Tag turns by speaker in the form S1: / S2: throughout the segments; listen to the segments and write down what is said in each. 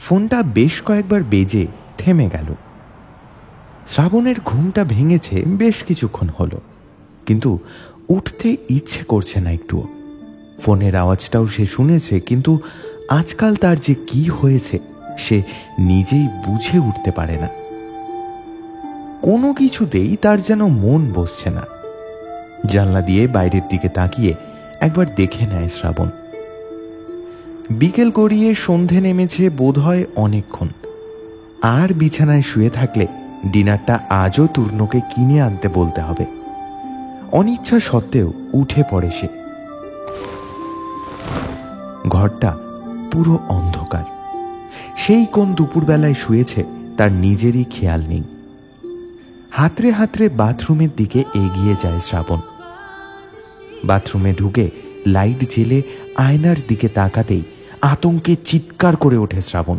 S1: ফোনটা বেশ কয়েকবার বেজে থেমে গেল। শ্রাবণের ঘুমটা ভেঙেছে বেশ কিছুক্ষণ হলো, কিন্তু উঠতে ইচ্ছে করছে না একটুও। ফোনের আওয়াজটাও সে শুনেছে, কিন্তু আজকাল তার যে কি হয়েছে সে নিজেই বুঝে উঠতে পারে না। কোনো কিছুতেই তার যেন মন বসছে না। জানলা দিয়ে বাইরের দিকে তাকিয়ে একবার দেখে নেয় শ্রাবণ। বিকেল গড়িয়ে সন্ধে নেমেছে বোধহয় অনেকক্ষণ। আর বিছানায় শুয়ে থাকলে ডিনারটা আজও তূর্ণকে কিনে আনতে বলতে হবে। অনিচ্ছা সত্ত্বেও উঠে পড়ে সে। ঘরটা পুরো অন্ধকার। সেই কোন দুপুরবেলায় শুয়েছে তার নিজেরই খেয়াল নেই। হাতড়ে হাতড়ে বাথরুমের দিকে এগিয়ে যায় শ্রাবণ। বাথরুমে ঢুকে লাইট জেলে আয়নার দিকে তাকাতেই আতঙ্কে চিৎকার করে ওঠে শ্রাবণ।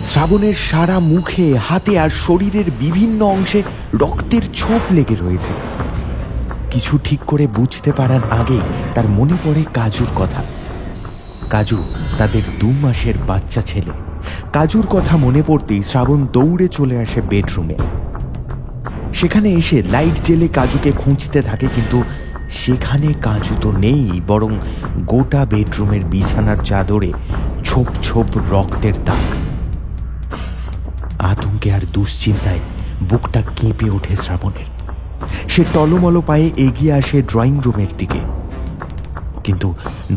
S1: শ্রাবণের সারা মুখে, হাতে আর শরীরের বিভিন্ন অংশে রক্তের ছোপ লেগে রয়েছে। কিছু ঠিক করে বুঝতে পারার আগেই তার মনে পড়ে কাজুর কথা। কাজু তাদের 2 মাসের বাচ্চা ছেলে। কাজুর কথা মনে পড়তেই শ্রাবণ দৌড়ে চলে আসে বেডরুমে। সেখানে এসে লাইট জেলে কাজুকে খুঁজতে থাকে, কিন্তু সেখানে কাজু তো নেই, বরং গোটা বেডরুমের বিছানার চাদরে ছোপ ছোপ রক্তের দাগ। আতঙ্কে আর দুশ্চিন্তায় বুকটা কেঁপে ওঠে শ্রাবণের। সে টলমল পায়ে এগিয়ে আসে ড্রয়িং রুমের দিকে, কিন্তু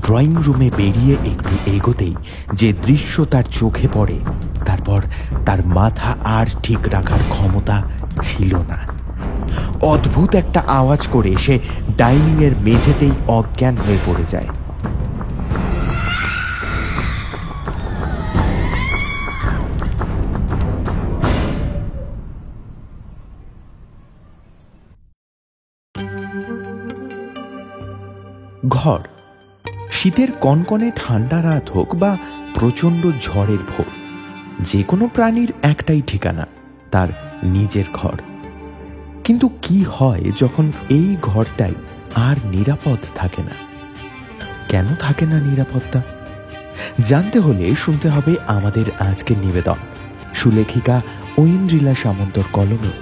S1: ড্রয়িং রুমে বেরিয়ে একটু এগোতেই যে দৃশ্য তার চোখে পড়ে, তারপর তার মাথা আর ঠিক রাখার ক্ষমতা ছিল না। অদ্ভুত একটা আওয়াজ করে সে ডাইনিংয়ের মেঝেতেই অজ্ঞান হয়ে পড়ে যায়। ঘর, শীতের কনকনে ঠান্ডা রাত হোক বা প্রচণ্ড ঝড়ের ভোর, যে কোনো প্রাণীর একটাই ঠিকানা, তার নিজের ঘর। কিন্তু কি হয় যখন এই ঘরটাই আর নিরাপদ থাকে না? কেন থাকে না নিরাপত্তা? জানতে হলে শুনতে হবে আমাদের আজকের নিবেদন, সুলেখিকা ঐন্দ্রিলা সামন্তর কলমে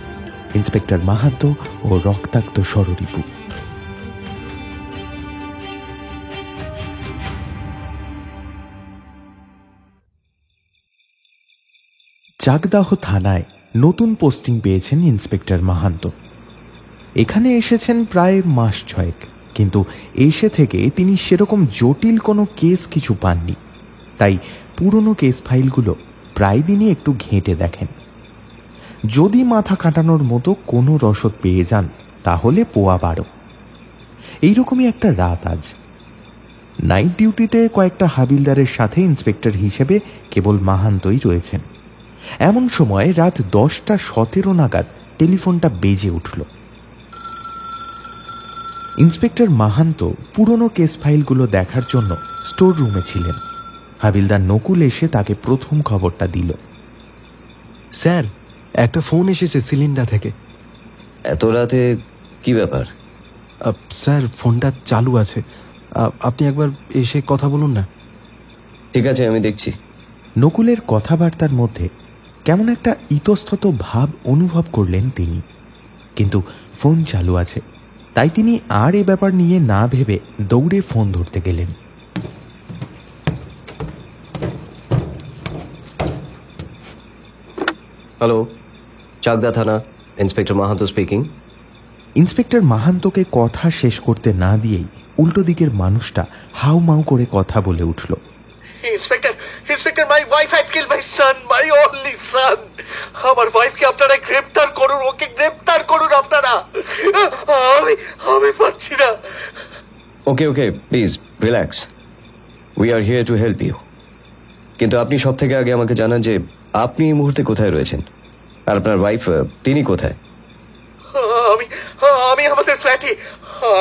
S1: ইন্সপেক্টর মাহাতো ও রক্তাক্ত ষড়রিপু। চাকদাহ থানায় নতুন পোস্টিং পেয়েছেন ইন্সপেক্টর মাহাতো। এখানে এসেছেন প্রায় মাস 6, কিন্তু এসে থেকে তিনি সেরকম জটিল কোনো কেস কিছু পাননি। তাই পুরনো কেস ফাইলগুলো প্রায় দিনই একটু ঘেঁটে দেখেন। যদি মাথা কাটানোর মতো কোনো রসদ পেয়ে যান তাহলে পোয়া 12। এইরকমই একটা রাত আজ। নাইট ডিউটিতে কয়েকটা হাবিলদারের সাথে ইন্সপেক্টর হিসেবে কেবল মাহান্তই রয়েছেন। এমন সময় রাত 10:17 নাগাদ টেলিফোনটা বেজে উঠল। ইন্সপেক্টর মাহাতো পুরনো কেস ফাইলগুলো দেখার জন্য স্টোর রুমে ছিলেন। হাবিলদার নকুল এসে তাকে প্রথম খবরটা দিল।
S2: স্যার, একটা ফোন এসেছে সিলিন্ডার থেকে।
S3: এত রাতে কি ব্যাপার?
S2: স্যার, ফোনটা চালু আছে, আপনি একবার এসে কথা বলুন না।
S3: ঠিক আছে, আমি দেখছি।
S1: নকুলের কথাবার্তার মধ্যে কেমন একটা ইতস্তত ভাব অনুভব করলেন তিনি, কিন্তু ফোন চালু আছে, তাই তিনি আর এ ব্যাপার নিয়ে না ভেবে দৌড়ে ফোন ধরতে গেলেন।
S3: হ্যালো, চাকদা থানা, ইন্সপেক্টর মাহাতো স্পিকিং।
S1: ইন্সপেক্টর মাহান্তোকে কথা শেষ করতে না দিয়েই উল্টো দিকের মানুষটা হাউ মাউ করে কথা বলে উঠল।
S4: Inspector, my wife had killed my son, my only son. আমার ওয়াইফকে আপনারা গ্রেফতার করুন, ওকে গ্রেফতার করুন আপনারা। আমি পারছি না।
S3: Okay, please relax, we are here to help you. কিন্তু আপনি সব থেকে আগে আমাকে জানান যে আপনি এই মুহূর্তে কোথায় রয়েছেন, আর আপনার ওয়াইফ তিনি কোথায়?
S4: আমি আমাদের ফ্ল্যাটে।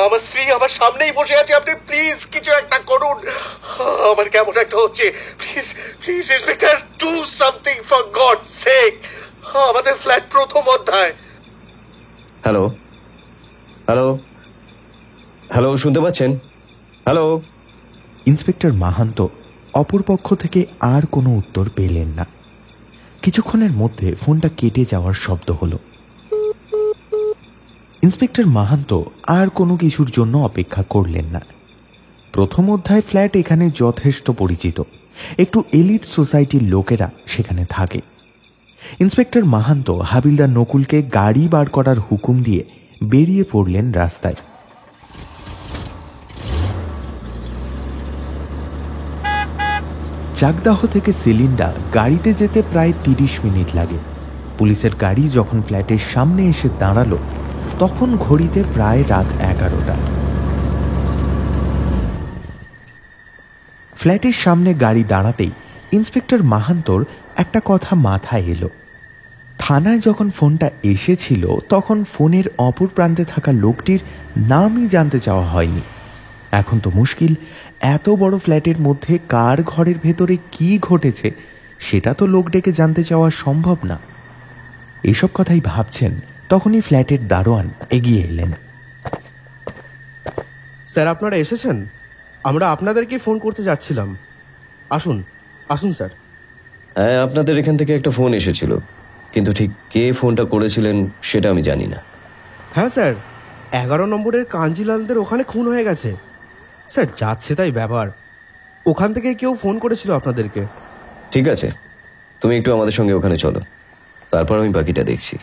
S4: আমার স্ত্রী আমার সামনেই বসে আছে। আপনি প্লিজ কিছু একটা করুন, আমার কেমন একটা হচ্ছে। Please inspector, do something for God sake. আমাদের ফ্ল্যাট প্রথম অধ্যায়।
S3: হ্যালো, শুনতে পাচ্ছেন? হ্যালো।
S1: ইন্সপেক্টর মাহাতো অপর পক্ষ থেকে আর কোনো উত্তর পেলেন না। কিছুক্ষণের মধ্যে ফোনটা কেটে যাওয়ার শব্দ হলো। ইন্সপেক্টর মাহান্ত আর কোনো কিছুর জন্য অপেক্ষা করলেন না। প্রথম অধ্যায় ফ্ল্যাট এখানে যথেষ্ট পরিচিত, একটু এলিট সোসাইটির লোকেরা সেখানে থাকে। ইন্সপেক্টর মাহান্ত হাবিলদার নকুলকে গাড়ি বার করার হুকুম দিয়ে বেরিয়ে পড়লেন রাস্তায়। চাকদাহ থেকে সিলিন্ডা গাড়িতে যেতে প্রায় 30 মিনিট লাগে। পুলিশের গাড়ি যখন ফ্ল্যাটের সামনে এসে দাঁড়ালো তখন ঘড়িতে প্রায় রাত 11টা। ফ্ল্যাটের সামনে গাড়ি দাঁড়াতেই ইন্সপেক্টর মাহান্তর একটা কথা মাথায় এলো। থানায় যখন ফোনটা এসেছিল তখন ফোনের অপর প্রান্তে থাকা লোকটির নামই জানতে চাওয়া হয়নি। এখন তো মুশকিল, এত বড় ফ্ল্যাটের মধ্যে কার ঘরের ভেতরে কি ঘটেছে সেটা তো লোক ডেকে জানতে চাওয়া সম্ভব না। এসব কথাই ভাবছেন তখনই ফ্ল্যাটের দারোয়ান এগিয়ে এলেন।
S2: স্যার, আপনারা এসেছেন? আমরা আপনাদেরকে ফোন করতে যাচ্ছিলাম। আসুন আসুন স্যার।
S3: হ্যাঁ, আপনাদের এখান থেকে একটা ফোন এসেছিল, কিন্তু ঠিক কে ফোনটা করেছিলেন সেটা আমি জানি না।
S2: হ্যাঁ স্যার, 11 নম্বরের কাঞ্জিলালদের ওখানে খুন হয়ে গেছে। স্যার, যাচ্ছে তাই ব্যাপার। ওখান থেকে কেউ ফোন করেছিল আপনাদেরকে।
S3: ঠিক আছে, তুমি একটু আমাদের সঙ্গে ওখানে চলো, তারপর আমি বাকিটা দেখছি।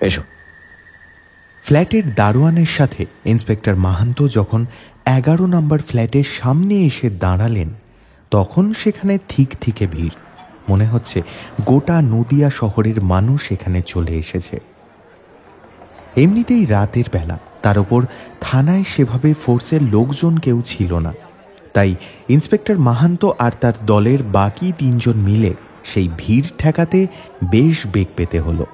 S3: এসো।
S1: ফ্ল্যাটের দারোয়ানের সাথে ইন্সপেক্টর মাহান্ত যখন 11 নম্বর ফ্ল্যাটের সামনে এসে দাঁড়ালেন তখন সেখানে ঠিক থেকে ভিড়। মনে হচ্ছে গোটা নদিয়া শহরের মানুষ এখানে চলে এসেছে। এমনিতেই রাতের বেলা, তার উপর থানায় সেভাবে ফোর্সের লোকজন কেউ ছিল না, তাই ইন্সপেক্টর মাহান্ত আর তার দলের বাকি 3 জন মিলে সেই ভিড় ঠেকাতে বেশ বেগ পেতে হলো।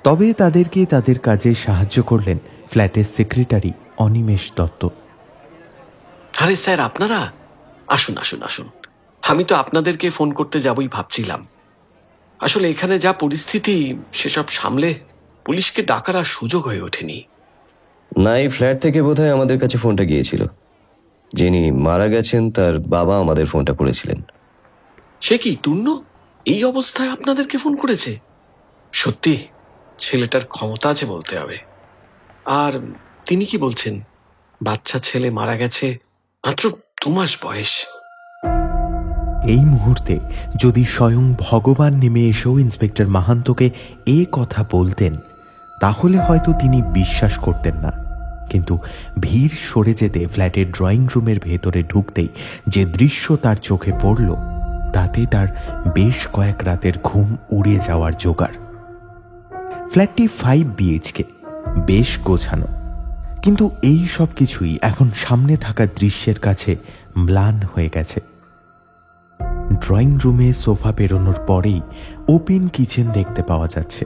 S1: তবে তাদেরকে তাদের কাজে সাহায্য করলেন ফ্ল্যাটের সেক্রেটারি অনিমেষ দত্ত।
S5: আরে স্যার, আপনারা আসুন আসুন আসুন। আমি তো আপনাদেরকে ফোন করতে যাবই ভাবছিলাম। আসলে এখানে যা পরিস্থিতি সেসব সামলে পুলিশকে ডাকার আর সুযোগ হয়ে ওঠেনি।
S3: না, এই ফ্ল্যাট থেকে বোধহয় আমাদের কাছে ফোনটা গিয়েছিল। যিনি মারা গেছেন তার বাবা আমাদের ফোনটা করেছিলেন।
S5: সে কি, টুন্নু এই অবস্থায় আপনাদেরকে ফোন করেছে? সত্যি ছেলেটার ক্ষমতা আছে বলতে হবে। আর তিনি কি বলছেন? বাচ্চা ছেলে মারা গেছে, মাত্র 2 মাস বয়স।
S1: এই মুহূর্তে যদি স্বয়ং ভগবান নেমে এসেও ইন্সপেক্টর মাহান্তকে এ কথা বলতেন তাহলে হয়তো তিনি বিশ্বাস করতেন না। কিন্তু ভিড় সরে যেতে ফ্ল্যাটের ড্রয়িং রুমের ভেতরে ঢুকতেই যে দৃশ্য তার চোখে পড়ল তাতে তার বেশ কয়েক রাতের ঘুম উড়ে যাওয়ার জোগাড়। ফ্ল্যাটটি 5 BHK, বেশ গোছানো, কিন্তু এই সব কিছুই এখন সামনে থাকা দৃশ্যের কাছে ম্লান হয়ে গেছে। ড্রয়িং রুমে সোফা পেরোনোর পরেই ওপেন কিচেন দেখতে পাওয়া যাচ্ছে,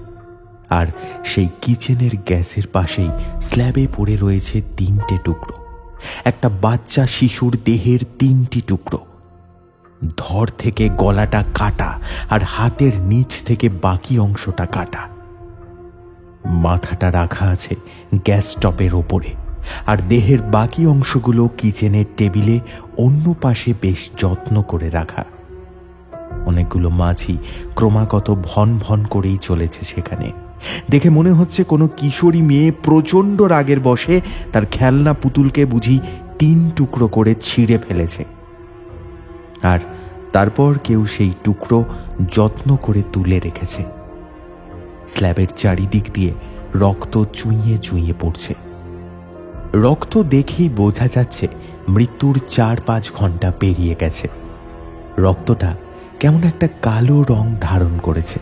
S1: আর সেই কিচেনের গ্যাসের পাশেই স্ল্যাবে পড়ে রয়েছে 3টে টুকরো, একটা বাচ্চা শিশুর দেহের 3টি টুকরো। ধর থেকে গলাটা কাটা আর হাতের নিচ থেকে বাকি অংশটা কাটা। মাথাটা রাখা আছে গ্যাস স্টোভের ওপরে, আর দেহের বাকি অংশগুলো কিচেনের টেবিলে অন্য পাশে বেশ যত্ন করে রাখা। অনেকগুলো মাছি ক্রমাগত ভন ভন করেই চলেছে সেখানে। দেখে মনে হচ্ছে কোনো কিশোরী মেয়ে প্রচণ্ড রাগের বশে তার খেলনা পুতুলকে বুঝি 3 টুকরো করে ছিঁড়ে ফেলেছে, আর তারপর কেউ সেই টুকরো যত্ন করে তুলে রেখেছে। স্ল্যাবের চারিদিক দিয়ে রক্ত চুইয়ে চুইয়ে পড়ছে। রক্ত দেখেই বোঝা যাচ্ছে মৃত্যুর 4-5 ঘন্টা পেরিয়ে গেছে। রক্তটা কেমন একটা কালো রং ধারণ করেছে।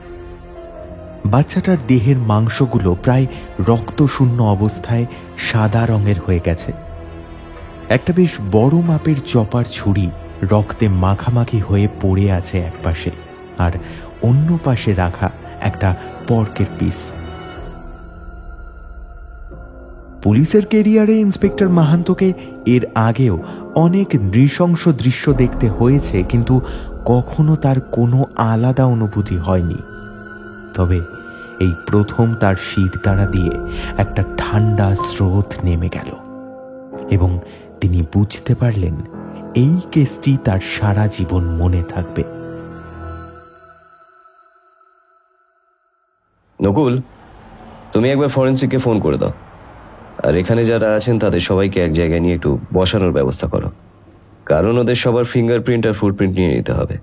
S1: বাচ্চাটার দেহের মাংসগুলো প্রায় রক্তশূন্য অবস্থায় সাদা রঙের হয়ে গেছে। একটা বেশ বড় মাপের চপার ছুরি রক্তে মাখামাখি হয়ে পড়ে আছে একপাশে, আর অন্য পাশে রাখা একটা পর্কের পিস। পুলিশের ক্যারিয়ারে ইন্সপেক্টর মাহান্তকে এর আগেও অনেক নৃশংস দৃশ্য দেখতে হয়েছে, কিন্তু কখনো তার কোনো আলাদা অনুভূতি হয়নি। তবে এই প্রথম তার শিরদাঁড়া দিয়ে একটা ঠান্ডা স্রোত নেমে গেল এবং তিনি বুঝতে পারলেন এই কেসটি তার সারা জীবন মনে থাকবে।
S3: নকুল, তুমি একবার ফরেন্সিককে ফোন করে দাও, আর এখানে যারা আছেন তাদের সবাইকে এক জায়গায় নিয়ে একটু বসানোর ব্যবস্থা করো, কারণ ওদের সবার ফিঙ্গারপ্রিন্ট আর ফুটপ্রিন্ট নিয়ে নিতে হবে।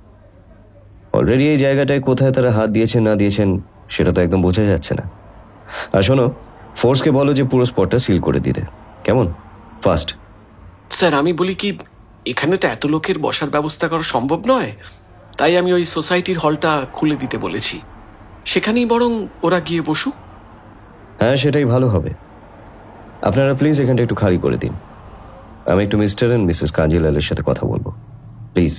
S3: অলরেডি এই জায়গাটায় কোথায় তারা হাত দিয়েছেন না দিয়েছেন সেটা তো একদম বোঝা যাচ্ছে না। আর শোনো, ফোর্সকে বলো যে পুরো স্পটটা সিল করে দিতে, কেমন? ফাস্ট।
S5: স্যার, আমি বলি কি, এখানে তো এত লোকের বসার ব্যবস্থা করা সম্ভব নয়, তাই আমি ওই সোসাইটির হলটা খুলে দিতে বলেছি, সেখানেই বরং ওরা গিয়ে বসুক।
S3: হ্যাঁ, সেটাই ভালো হবে। আপনারা প্লিজ এখানটা একটু খালি করে দিন, আমি একটু মিস্টার অ্যান্ড মিসেস কাঞ্জিলালের সাথে কথা বলবো, প্লিজ।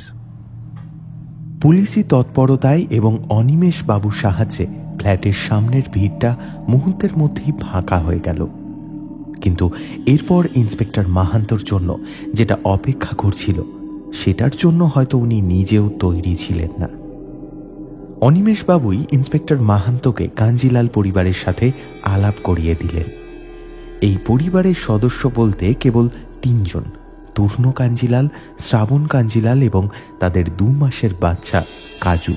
S1: পুলিশি তৎপরতায় এবং অনিমেষ বাবুর সাহায্যে ফ্ল্যাটের সামনের ভিড়টা মুহূর্তের মধ্যেই ফাঁকা হয়ে গেল। কিন্তু এরপর ইন্সপেক্টর মাহান্তর জন্য যেটা অপেক্ষা করছিল সেটার জন্য হয়তো উনি নিজেও তৈরি ছিলেন না। অনিমেষ বাবুই ইন্সপেক্টর মাহান্তকে কাঞ্জিলাল পরিবারের সাথে আলাপ করিয়ে দিলেন। এই পরিবারের সদস্য বলতে কেবল 3 জন, তূর্ণ কাঞ্জিলাল, শ্রাবণ কাঞ্জিলাল এবং তাদের 2 মাসের বাচ্চা কাজু।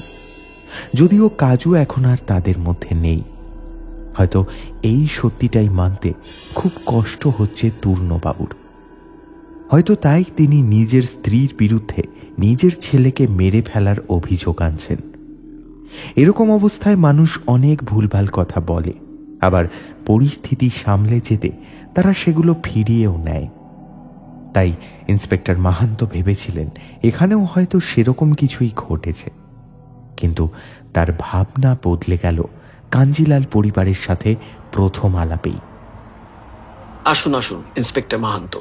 S1: যদিও কাজু এখন আর তাদের মধ্যে নেই। হয়তো এই সত্যিটাই মানতে খুব কষ্ট হচ্ছে তূর্ণবাবুর। হয়তো তাই তিনি নিজের স্ত্রীর বিরুদ্ধে নিজের ছেলেকে মেরে ফেলার অভিযোগ আনছেন। এরকম অবস্থায় মানুষ অনেক ভুলভাল কথা বলে, আবার পরিস্থিতি সামলে যেতে তারা সেগুলো ফিরিয়েও নেয়। তাই ইন্সপেক্টর মাহান্ত ভেবেছিলেন এখানেও হয়তো সেরকম কিছুই ঘটেছে। কিন্তু তার ভাবনা বদলে গেল কাঞ্জিলাল পরিবারের সাথে প্রথম আলাপেই।
S5: আসুন আসুন ইন্সপেক্টর মাহান্ত।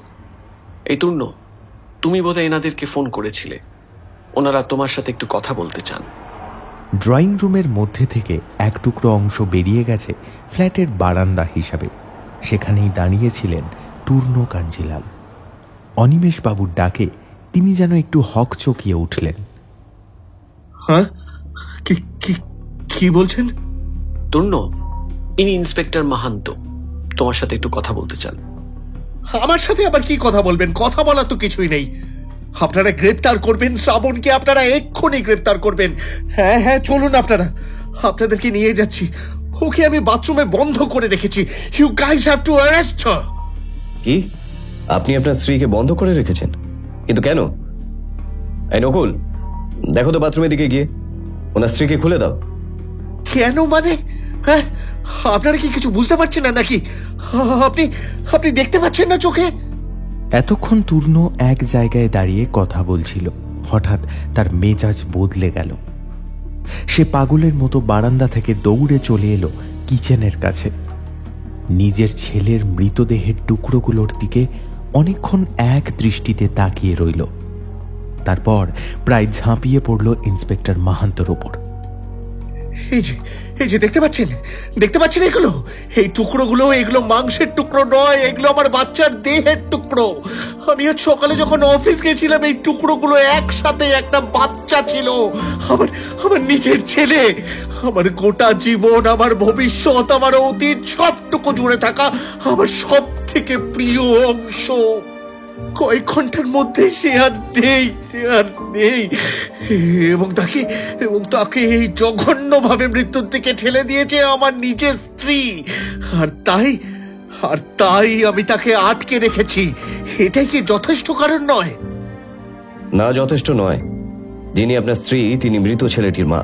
S5: এই তূর্ণ, তুমি বোধহয় এনাদেরকে ফোন করেছিলে, ওনারা তোমার সাথে একটু কথা বলতে চান।
S1: ড্রয়িং রুমের মধ্যে থেকে এক টুকরো অংশ বেরিয়ে গেছে ফ্ল্যাটের বারান্দা হিসাবে। সেখানেই দাঁড়িয়েছিলেন তূর্ণ কাঞ্জিলাল। অনিমেষ বাবুর ডাকে তিনি যেন একটু হকচকিয়ে উঠলেন।
S4: হ্যাঁ, কি বলছেন?
S5: তূর্ণ, ইনি ইন্সপেক্টর মাহান্ত, তোমার সাথে একটু কথা বলতে চান।
S4: আমার সাথে আবার কি কথা বলবেন? কথা বলার তো কিছুই নেই। আপনারা গ্রেপ্তার করবেন শ্রাবণকে, আপনারা এক্ষুনি গ্রেপ্তার করবেন। হ্যাঁ হ্যাঁ, চলুন, আপনাদেরকে নিয়ে যাচ্ছি। ওকে আমি বাথরুমে বন্ধ করে রেখেছি। You guys have to arrest her.
S3: কি? আপনি আপনার স্ত্রীকে বন্ধ করে রেখেছেন? কিন্তু কেন? এই নকুল, দেখো তো বাথরুমের দিকে গিয়ে, ওনার স্ত্রীকে খুলে দাও।
S4: কেন মানে? হ্যাঁ, আপনারা কি কিছু বুঝতে পারছেন না নাকি? আপনি দেখতে পাচ্ছেন না চোখে?
S1: এতক্ষণ তূর্ণ এক জায়গায় দাঁড়িয়ে কথা বলছিল, হঠাৎ তার মেজাজ বদলে গেল। সে পাগলের মতো বারান্দা থেকে দৌড়ে চলে এলো কিচেনের কাছে। নিজের ছেলের মৃতদেহের টুকরোগুলোর দিকে অনেকক্ষণ এক দৃষ্টিতে তাকিয়ে রইল। তারপর প্রায় ঝাঁপিয়ে পড়ল ইন্সপেক্টর মাহান্তর ওপর।
S4: এই যে দেখতে পাচ্ছেন এগুলো? এই টুকরোগুলো, এগুলো মাংসের টুকরো নয়, এগুলো আমার বাচ্চার দেহের টুকরো। আমি আজ সকালে যখন অফিস গেছিলাম, এই টুকরোগুলো একসাথে একটা বাচ্চা ছিল, আমার নিজের ছেলে। আমার গোটা জীবন, আমার ভবিষ্যৎ, আমার অতীত সবটুকু জুড়ে থাকা আমার সব থেকে প্রিয় অংশ কয়েক ঘন্টার মধ্যে সে আর নেই। এবং তাকে এই জঘন্যভাবে মৃত্যুর দিকে ঠেলে দিয়েছে আমার নিজের স্ত্রী। আর তাই আমি তাকে আটকে রেখেছি। এটাই কি যথেষ্ট কারণ নয়?
S3: না, যথেষ্ট নয়। যিনি আপনার স্ত্রী তিনি মৃত ছেলেটির মা।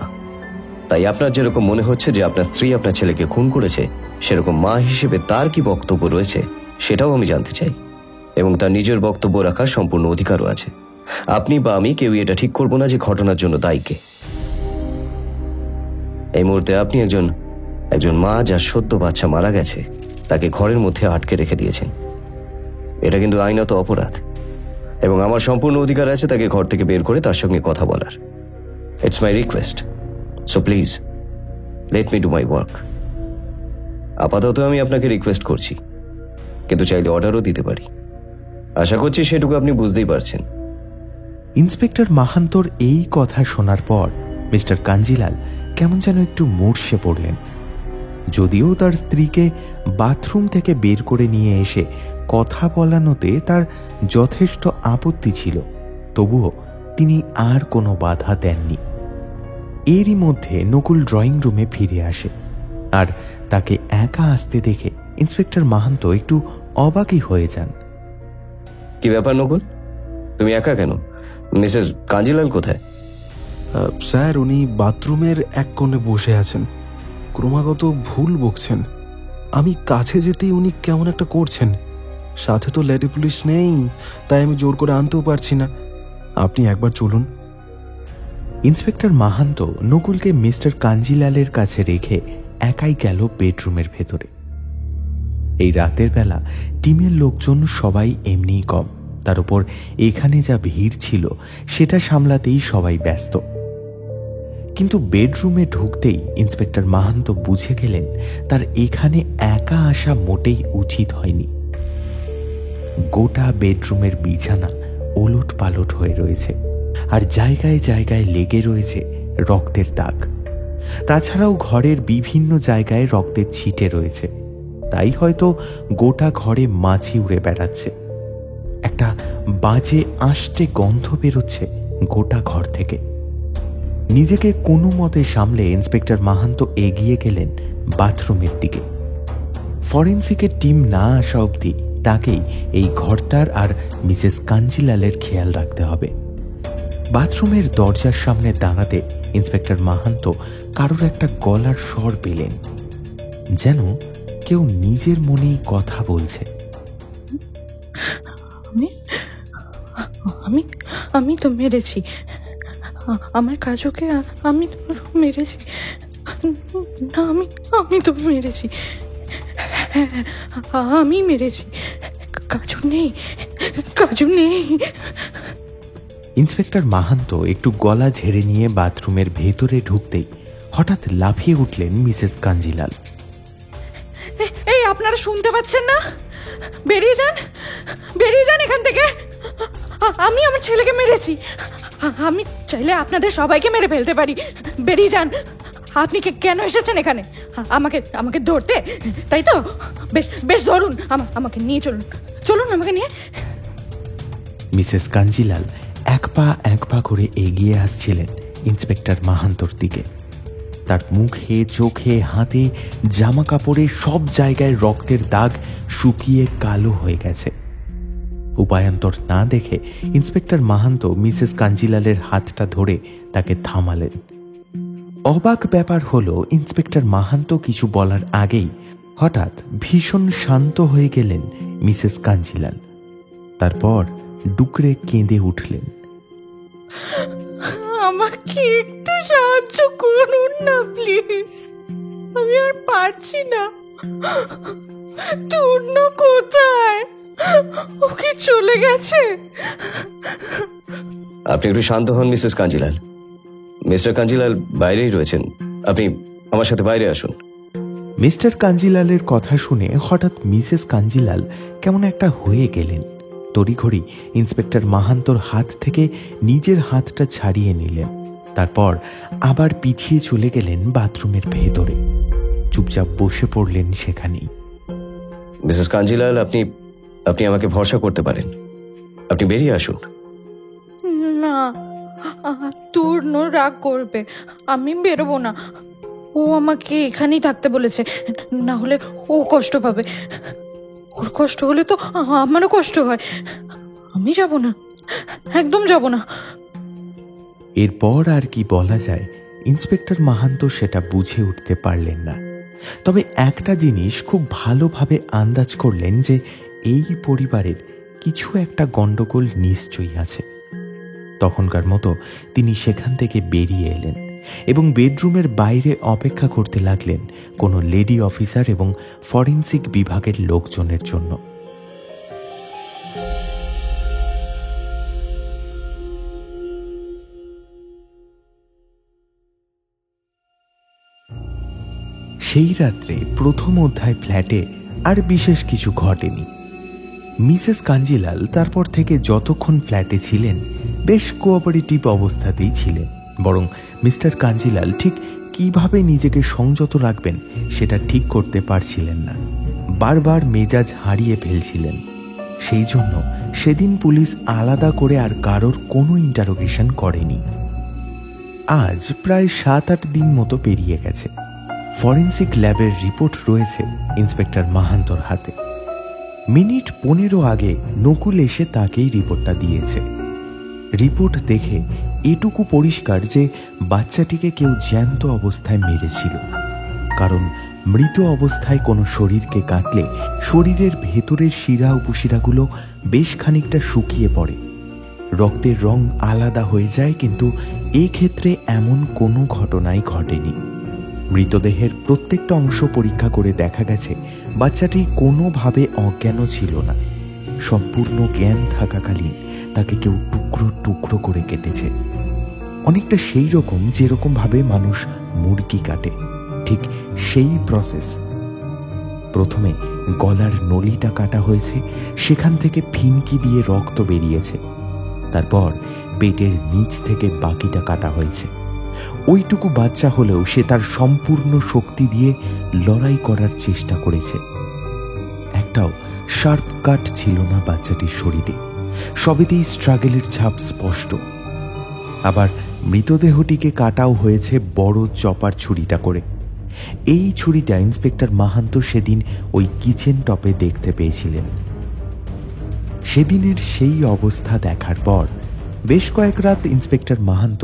S3: তাই আপনার যেরকম মনে হচ্ছে যে আপনার স্ত্রী আপনার ছেলেকে খুন করেছে, সেরকম মা হিসেবে তার কি বক্তব্য রয়েছে সেটাও আমি জানতে চাই, এবং তার নিজের বক্তব্য রাখার সম্পূর্ণ অধিকারও আছে। আপনি বা আমি কেউই এটা ঠিক করবো না যে ঘটনার জন্য দায়ী কে। এই মুহূর্তে আপনি একজন মা যার সদ্য বাচ্চা মারা গেছে, তাকে ঘরের মধ্যে আটকে রেখে দিয়েছেন। এটা কিন্তু আইনত অপরাধ, এবং আমার সম্পূর্ণ অধিকার আছে তাকে ঘর থেকে বের করে তার সঙ্গে কথা বলার। It's my request, so please let me do my work. আপাতত আমি আপনাকে রিকোয়েস্ট করছি, কিন্তু চাইলে অর্ডারও দিতে পারি। আশা করছি সেটুকু আপনি বুঝতেই পারছেন।
S1: ইন্সপেক্টর মাহান্তর এই কথা শোনার পর মিস্টার কাঞ্জিলাল কেমন যেন একটু মূর্ছে পড়লেন। যদিও তার স্ত্রীকে বাথরুম থেকে বের করে নিয়ে এসে কথা বলানোতে তার যথেষ্ট আপত্তি ছিল, তবুও তিনি আর কোনো বাধা দেননি। এরই মধ্যে নকুল ড্রয়িং রুমে ফিরে আসে, আর তাকে একা আসতে দেখে ইন্সপেক্টর মাহান্ত একটু অবাকই হয়ে যান।
S3: কি ব্যাপার নকুল, তুমি একা কেন? মিসেস কাঞ্জিলাল কোথায়?
S6: স্যার, উনি বাথরুমের এক কোণে বসে আছেন, ক্রমাগত ভুল বকছেন। আমি কাছে যেতেই উনি কেমন একটা করছেন। সাথে তো লেডি পুলিশ নেই, তাই আমি জোর করে আনতেও পারছি না। আপনি একবার চলুন।
S1: ইন্সপেক্টর মাহান্ত নকুলকে মিস্টার কাঞ্জিলালের কাছে রেখে একাই গেল বেডরুমের ভেতরে। এই রাতের বেলা টিমের লোকজন সবাই এমনিই কম, তার উপর এখানে যা ভিড় ছিল সেটা সামলাতেই সবাই ব্যস্ত। কিন্তু বেডরুমে ঢুকতেই ইন্সপেক্টর মাহান্ত বুঝে গেলেন তার এখানে একা আসা মোটেই উচিত হয়নি। গোটা বেডরুমের বিছানা ওলট পালট হয়ে রয়েছে, আর জায়গায় জায়গায় লেগে রয়েছে রক্তের দাগ। তাছাড়াও ঘরের বিভিন্ন জায়গায় রক্তের ছিটে রয়েছে, তাই হয়তো গোটা ঘরে মাছি উড়ে বেড়াচ্ছে। একটা বাজে আষ্টে গন্ধ বেরোচ্ছে গোটা ঘর থেকে। নিজেকে কোনো মতে সামলে ইন্সপেক্টর মাহান্ত এগিয়ে গেলেন বাথরুমের দিকে। ফরেন্সিকের টিম না আসা অবধি তাকেই এই ঘরটার আর মিসেস কাঞ্জিলালের খেয়াল রাখতে হবে। বাথরুমের দরজার সামনে দাঁড়াতে ইন্সপেক্টর মাহান্ত কারোর একটা গলার স্বর পেলেন, যেন কেউ নিজের মনেই কথা বলছে।
S7: আমি আমি তো মেরেছি আমার কাজকে, আমি মেরেছি না, আমি তো মেরেছি, আমি মেরেছি, কাজু নেই।
S1: ইন্সপেক্টর মাহান্ত একটু গলা ঝেড়ে নিয়ে বাথরুমের ভেতরে ঢুকতেই হঠাৎ লাফিয়ে উঠলেন মিসেস কাঞ্জিলাল।
S7: এই, আপনারা শুনতে পাচ্ছেন না? বেরিয়ে যান এখান থেকে। আমি আমার ছেলেকে মেরেছি। আমি চাইলে আপনাদের সবাইকে মেরে ফেলতে পারি। বেরিয়ে যান। আপনি কেন এসেছেন এখানে? আমাকে ধরতে, তাই তো? বেশ ধরুন, আমাকে নিয়ে চলুন আমাকে নিয়ে।
S1: মিসেস কাঞ্জিলাল এক পা করে এগিয়ে আসছিলেন ইন্সপেক্টর মাহান্তর দিকে। তার মুখে, চোখে, হাতে, জামা কাপড়ে সব জায়গায় রক্তের দাগ শুকিয়ে কালো হয়ে গেছে। উপায়ান্তর না দেখে ইন্সপেক্টর মাহান্ত মিসেস কাঞ্জিলালের হাতটা ধরে তাকে থামালেন। অবাক ব্যাপার হলো, ইন্সপেক্টর মাহান্ত কিছু বলার আগেই হঠাৎ ভীষণ শান্ত হয়ে গেলেন মিসেস কাঞ্জিলাল। তারপর ডুকরে কেঁদে উঠলেন।
S7: আমাকে একটু সাহায্য করুন না প্লিজ, আমি আর পারছি না। তূর্ণ কোথায়? ওকে চলে গেছে।
S3: আপনি একটু শান্ত হন মিসেস কাঞ্জিলাল। মিস্টার কাঞ্জিলাল বাইরেই রয়েছেন, আপনি আমার সাথে বাইরে আসুন।
S1: মিস্টার কাঞ্জিলালের কথা শুনে হঠাৎ মিসেস কাঞ্জিলাল কেমন একটা হয়ে গেলেন। তড়িঘড়ি ইন্সপেক্টর মাহান্তর হাত থেকে নিজের হাতটা ছাড়িয়ে নিলেন। তারপর আবার পিছিয়ে চলে গেলেন বাথরুমের ভেতরে। চুপচাপ বসে পড়লেন সেখানেই।
S3: মিসেস কাঞ্জিলাল, আপনি আমাকে ভরসা করতে পারেন, আপনি বেরিয়ে আসুন।
S7: না, তূর্ণ রাগ করবে, আমি বেরোবো না। ও আমাকে এখানেই থাকতে বলেছে, না হলে ও কষ্ট পাবে। ওর কষ্ট হলে তো আমারও কষ্ট হয়। আমি যাব না, একদম যাব না।
S1: এরপর আর কি বলা যায়, ইন্সপেক্টর মাহান্ত সেটা বুঝে উঠতে পারলেন না। তবে একটা জিনিস খুব ভালোভাবে আন্দাজ করলেন যে এই পরিবারের কিছু একটা গন্ডগোল নিশ্চয়ই আছে। তখনকার মতো তিনি সেখান থেকে বেরিয়ে এলেন এবং বেডরুমের বাইরে অপেক্ষা করতে লাগলেন কোনো লেডি অফিসার এবং ফরেন্সিক বিভাগের লোকজনের জন্য। সেই রাত্রে প্রথম অধ্যায় ফ্ল্যাটে আর বিশেষ কিছু ঘটেনি। মিসেস কাঞ্জিলাল তারপর থেকে যতক্ষণ ফ্ল্যাটে ছিলেন বেশ কোঅপারেটিভ অবস্থাতেই ছিলেন, বরং মিস্টার কাঞ্জিলাল ঠিক কিভাবে নিজেকে সংযত রাখবেন সেটা ঠিক করতে পারছিলেন না। বারবার মেজাজ হারিয়ে ফেলছিলেন। সেই জন্য সেদিন পুলিশ আলাদা করে আর কারোর কোনো ইন্টারোগেশন করেনি। আজ প্রায় 7-8 দিন মতো পেরিয়ে গেছে। ফরেন্সিক ল্যাবের রিপোর্ট রয়েছে ইন্সপেক্টর মাহান্তর হাতে। মিনিট 15 আগে নকুল এসে তাকেই রিপোর্টটা দিয়েছে। রিপোর্ট দেখে এটুকু পরিষ্কার যে বাচ্চাটিকে কেউ জ্যান্ত অবস্থায় মেরেছিল, কারণ মৃত অবস্থায় কোনো শরীরকে কাটলে শরীরের ভেতরের শিরা উপশিরাগুলো বেশ খানিকটা শুকিয়ে পড়ে, রক্তের রং আলাদা হয়ে যায়, কিন্তু এই ক্ষেত্রে এমন কোনো ঘটনাই ঘটেনি। মৃতদেহের প্রত্যেকটা অংশ পরীক্ষা করে দেখা গেছে বাচ্চাটি কোনোভাবে অজ্ঞান ছিল না। সম্পূর্ণ জ্ঞান থাকাকালীন তাকে কেউ টুকরো টুকরো করে কেটেছে, অনেকটা সেই রকম যেরকম ভাবে মানুষ মুরগি কাটে, ঠিক সেই প্রসেস। প্রথমে গলার নলিটা কাটা হয়েছে, সেখান থেকে ফিনকি দিয়ে রক্ত বেরিয়েছে। তারপর পেটের নিচ থেকে বাকিটা কাটা হয়েছে। ওইটুকু বাচ্চা হলেও সে তার সম্পূর্ণ শক্তি দিয়ে লড়াই করার চেষ্টা করেছে। একটাও শার্প কাট ছিল না বাচ্চাটির শরীরে, সবেতেই স্ট্রাগলের ছাপ স্পষ্ট। আবার মৃতদেহটিকে কাটাও হয়েছে বড় চপার ছুরিটা করে। এই ছুরিটা ইন্সপেক্টর মাহান্ত সেদিন ওই কিচেন টপে দেখতে পেয়েছিলেন। সেদিনের সেই অবস্থা দেখার পর বেশ কয়েক রাত ইন্সপেক্টর মাহান্ত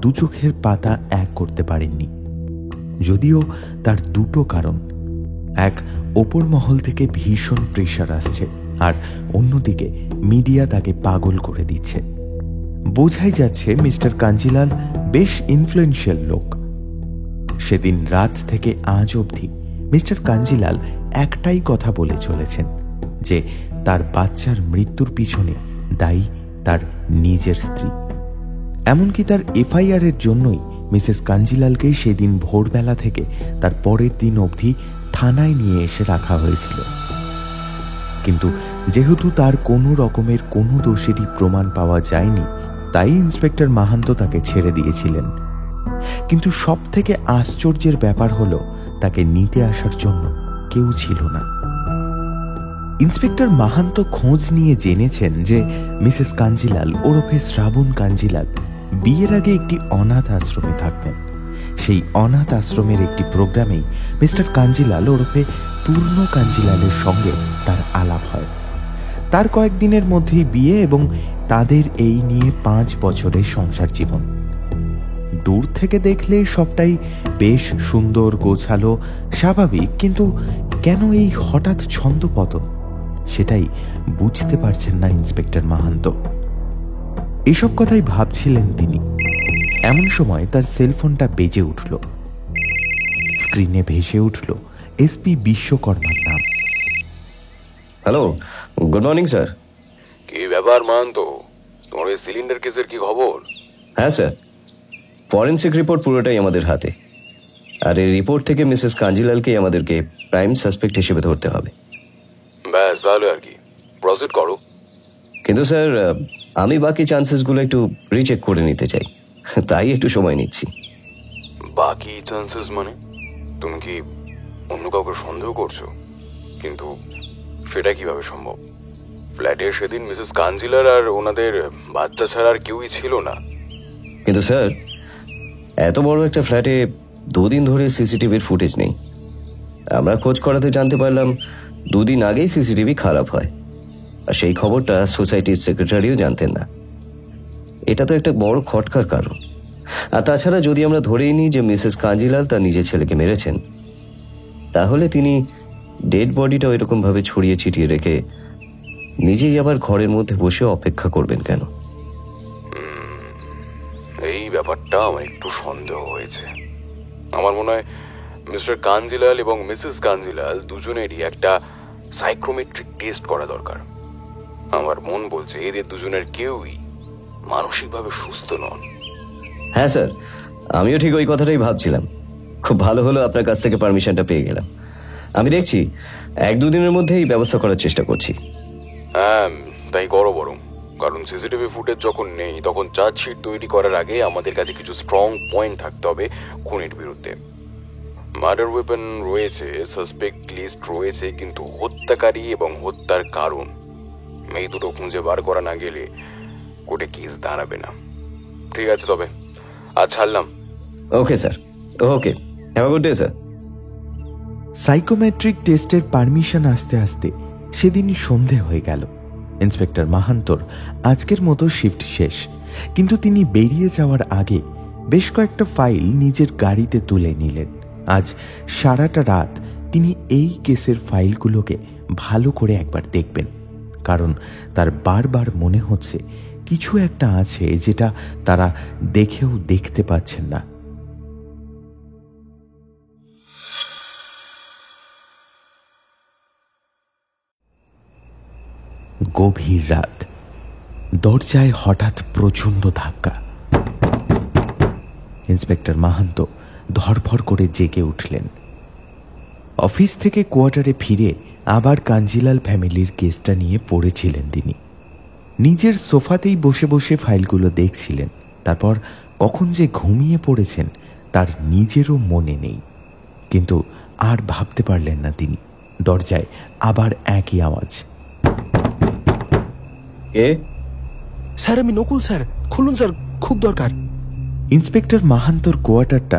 S1: দু চোখের পাতা এক করতে পারেননি। যদিও তার দুটো কারণ, এক, ওপর মহল থেকে ভীষণ প্রেশার আসছে, আর অন্যদিকে মিডিয়া তাকে পাগল করে দিচ্ছে। বোঝাই যাচ্ছে মিস্টার কাঞ্জিলাল বেশ ইনফ্লুয়েন্সিয়াল লোক। সেদিন রাত থেকে আজ অবধি মিস্টার কাঞ্জিলাল একটাই কথা বলে চলেছেন যে তার বাচ্চার মৃত্যুর পিছনে দায়ী তার নিজের স্ত্রী। এমনকি তার এফআইআর এর জন্যই মিসেস কাঞ্জিলালকে সেদিন ভোরবেলা থেকে তার পরের দিন অবধি থানায় নিয়ে এসে রাখা হয়েছিল। কিন্তু যেহেতু তার কোনো রকমের কোনো দোষেরই প্রমাণ পাওয়া যায়নি, তাই ইন্সপেক্টর মাহান্ত তাকে ছেড়ে দিয়েছিলেন। কিন্তু সব থেকে আশ্চর্যের ব্যাপার হলো তাকে নিতে আসার জন্য কেউ ছিল না। ইন্সপেক্টর মাহান্ত খোঁজ নিয়ে জেনেছেন যে মিসেস কাঞ্জিলাল ওরফে শ্রাবণ কাঞ্জিলাল বিয়ের আগে একটি অনাথ আশ্রমে থাকতেন। সেই অনাথ আশ্রমের একটি প্রোগ্রামেই মিস্টার কাঞ্জিলাল ওরফে পূর্ণ কাঞ্জিলালের সঙ্গে তার আলাপ হয়। তার কয়েকদিনের মধ্যেই বিয়ে এবং তাদের এই নিয়ে 5 বছরের সংসার জীবন। দূর থেকে দেখলে সবটাই বেশ সুন্দর, গোছালো, স্বাভাবিক, কিন্তু কেন এই হঠাৎ ছন্দপতন সেটাই বুঝতে পারছেন না ইন্সপেক্টর মাহান্ত। এসব কথাই ভাবছিলেন তিনি। এমন সময় তার সেলফোনটা বেজে উঠল। স্ক্রিনে ভেসে উঠল এসপি বিশ্বকর্মার নাম।
S3: Hello, good morning sir.
S8: কি ব্যাপার মাহান্ত, তোমার ওই সিলিন্ডার কেসের কি খবর?
S3: হ্যাঁ স্যার, ফরেন্সিক রিপোর্ট পুরোটাই আমাদের হাতে, আর এই রিপোর্ট থেকে মিসেস কাঞ্জিলালকে আমাদেরকে প্রাইম সাসপেক্ট হিসেবে ধরতে হবে।
S8: ব্যাস তাহলে আর কি, প্রসিড করো।
S3: কিন্তু স্যার, আমি বাকি চান্সেসগুলো একটু রিচেক করে নিতে চাই, তাই একটু সময় নিচ্ছি।
S8: বাকি চান্সেস মানে? তুমি কি অন্য কাউকে সন্দেহ করছো? কিন্তু সেটা কিভাবে সম্ভব? ফ্ল্যাটে সেদিন মিসেস কাঞ্জিলার আর ওনাদের বাচ্চা ছাড়া আর কেউই ছিল না।
S3: কিন্তু স্যার, এত বড় একটা ফ্ল্যাটে 2 দিন ধরে সিসিটিভির ফুটেজ নেই। আমরা খোঁজ করাতে জানতে পারলাম 2 দিন আগেই সিসিটিভি খারাপ হয়, আর সেই খবরটা সোসাইটির সেক্রেটারিও জানতেন না। এটা তো একটা বড় খটকার কারণ। আর তাছাড়া যদি আমরা ধরেই নিই যে মিসেস কাঞ্জিলাল তার নিজের ছেলেকে মেরেছেন, তাহলে তিনি ডেড বডিটাও এরকমভাবে ছড়িয়ে ছিটিয়ে রেখে নিজেই আবার ঘরের মধ্যে বসে অপেক্ষা করবেন কেন?
S8: এই ব্যাপারটা আমার একটু সন্দেহ হয়েছে। আমার মনে হয় মিস্টার কাঞ্জিলাল এবং মিসেস কাঞ্জিলাল দুজনেরই একটা সাইকোমেট্রিক টেস্ট করা দরকার। আমার মন বলছে এদের দুজনের কেউই মানসিকভাবে সুস্থ নন।
S3: হ্যাঁ স্যার, আমিও ঠিক ওই কথাটাই ভাবছিলাম। খুব ভালো হলো আপনার কাছ থেকে পারমিশনটা পেয়ে গেলাম। আমি দেখছি 1-2 দিনের মধ্যেই ব্যবস্থা করার চেষ্টা করছি।
S8: হ্যাঁ, তাই করো বরং, কারণ সিসিটিভি ফুটেজ যখন নেই তখন চার্জশিট তৈরি করার আগে আমাদের কাছে কিছু স্ট্রং পয়েন্ট থাকতে হবে খুনির বিরুদ্ধে। মার্ডার ওয়েপন রয়েছে, সাসপেক্ট লিস্ট রয়েছে, কিন্তু হত্যাকারী এবং হত্যার কারণ এই দুটো খুঁজে বার করা না গেলে কোর্টে কেস দাঁড়াবে না। ঠিক আছে, তবে আজ ছাড়লাম।
S3: Okay sir, okay, have a good day sir.
S1: Psychometric টেস্টের পারমিশন আসতে আসতে সেদিনই সন্ধে হয়ে গেল। ইন্সপেক্টর মাহান্তর আজকের মতো শিফট শেষ, কিন্তু তিনি বেরিয়ে যাওয়ার আগে বেশ কয়েকটা ফাইল নিজের গাড়িতে তুলে নিলেন। আজ সারাটা রাত তিনি এই কেসের ফাইলগুলোকে ভালো করে একবার দেখবেন, কারণ তার বারবার মনে হচ্ছে কিছু একটা আছে যেটা তারা দেখেও দেখতে পাচ্ছেন না। গভীর রাত, দরজায় হঠাৎ প্রচণ্ড ধাক্কা। ইন্সপেক্টর মাহান্ত ধরফর করে জেগে উঠলেন। অফিস থেকে কোয়ার্টারে ফিরে আবার কাঞ্জিলাল ফ্যামিলির কেসটা নিয়ে পড়েছিলেন তিনি। নিজের সোফাতেই বসে বসে ফাইলগুলো দেখছিলেন। তারপর কখন যে ঘুমিয়ে পড়েছেন তার নিজেরও মনে নেই, কিন্তু আর ভাবতে পারলেন না তিনি। দরজায় আবার একই আওয়াজ।
S6: স্যার, আমি নকুল স্যার, খুলুন স্যার, খুব দরকার।
S1: ইন্সপেক্টর মাহান্তর কোয়ার্টারটা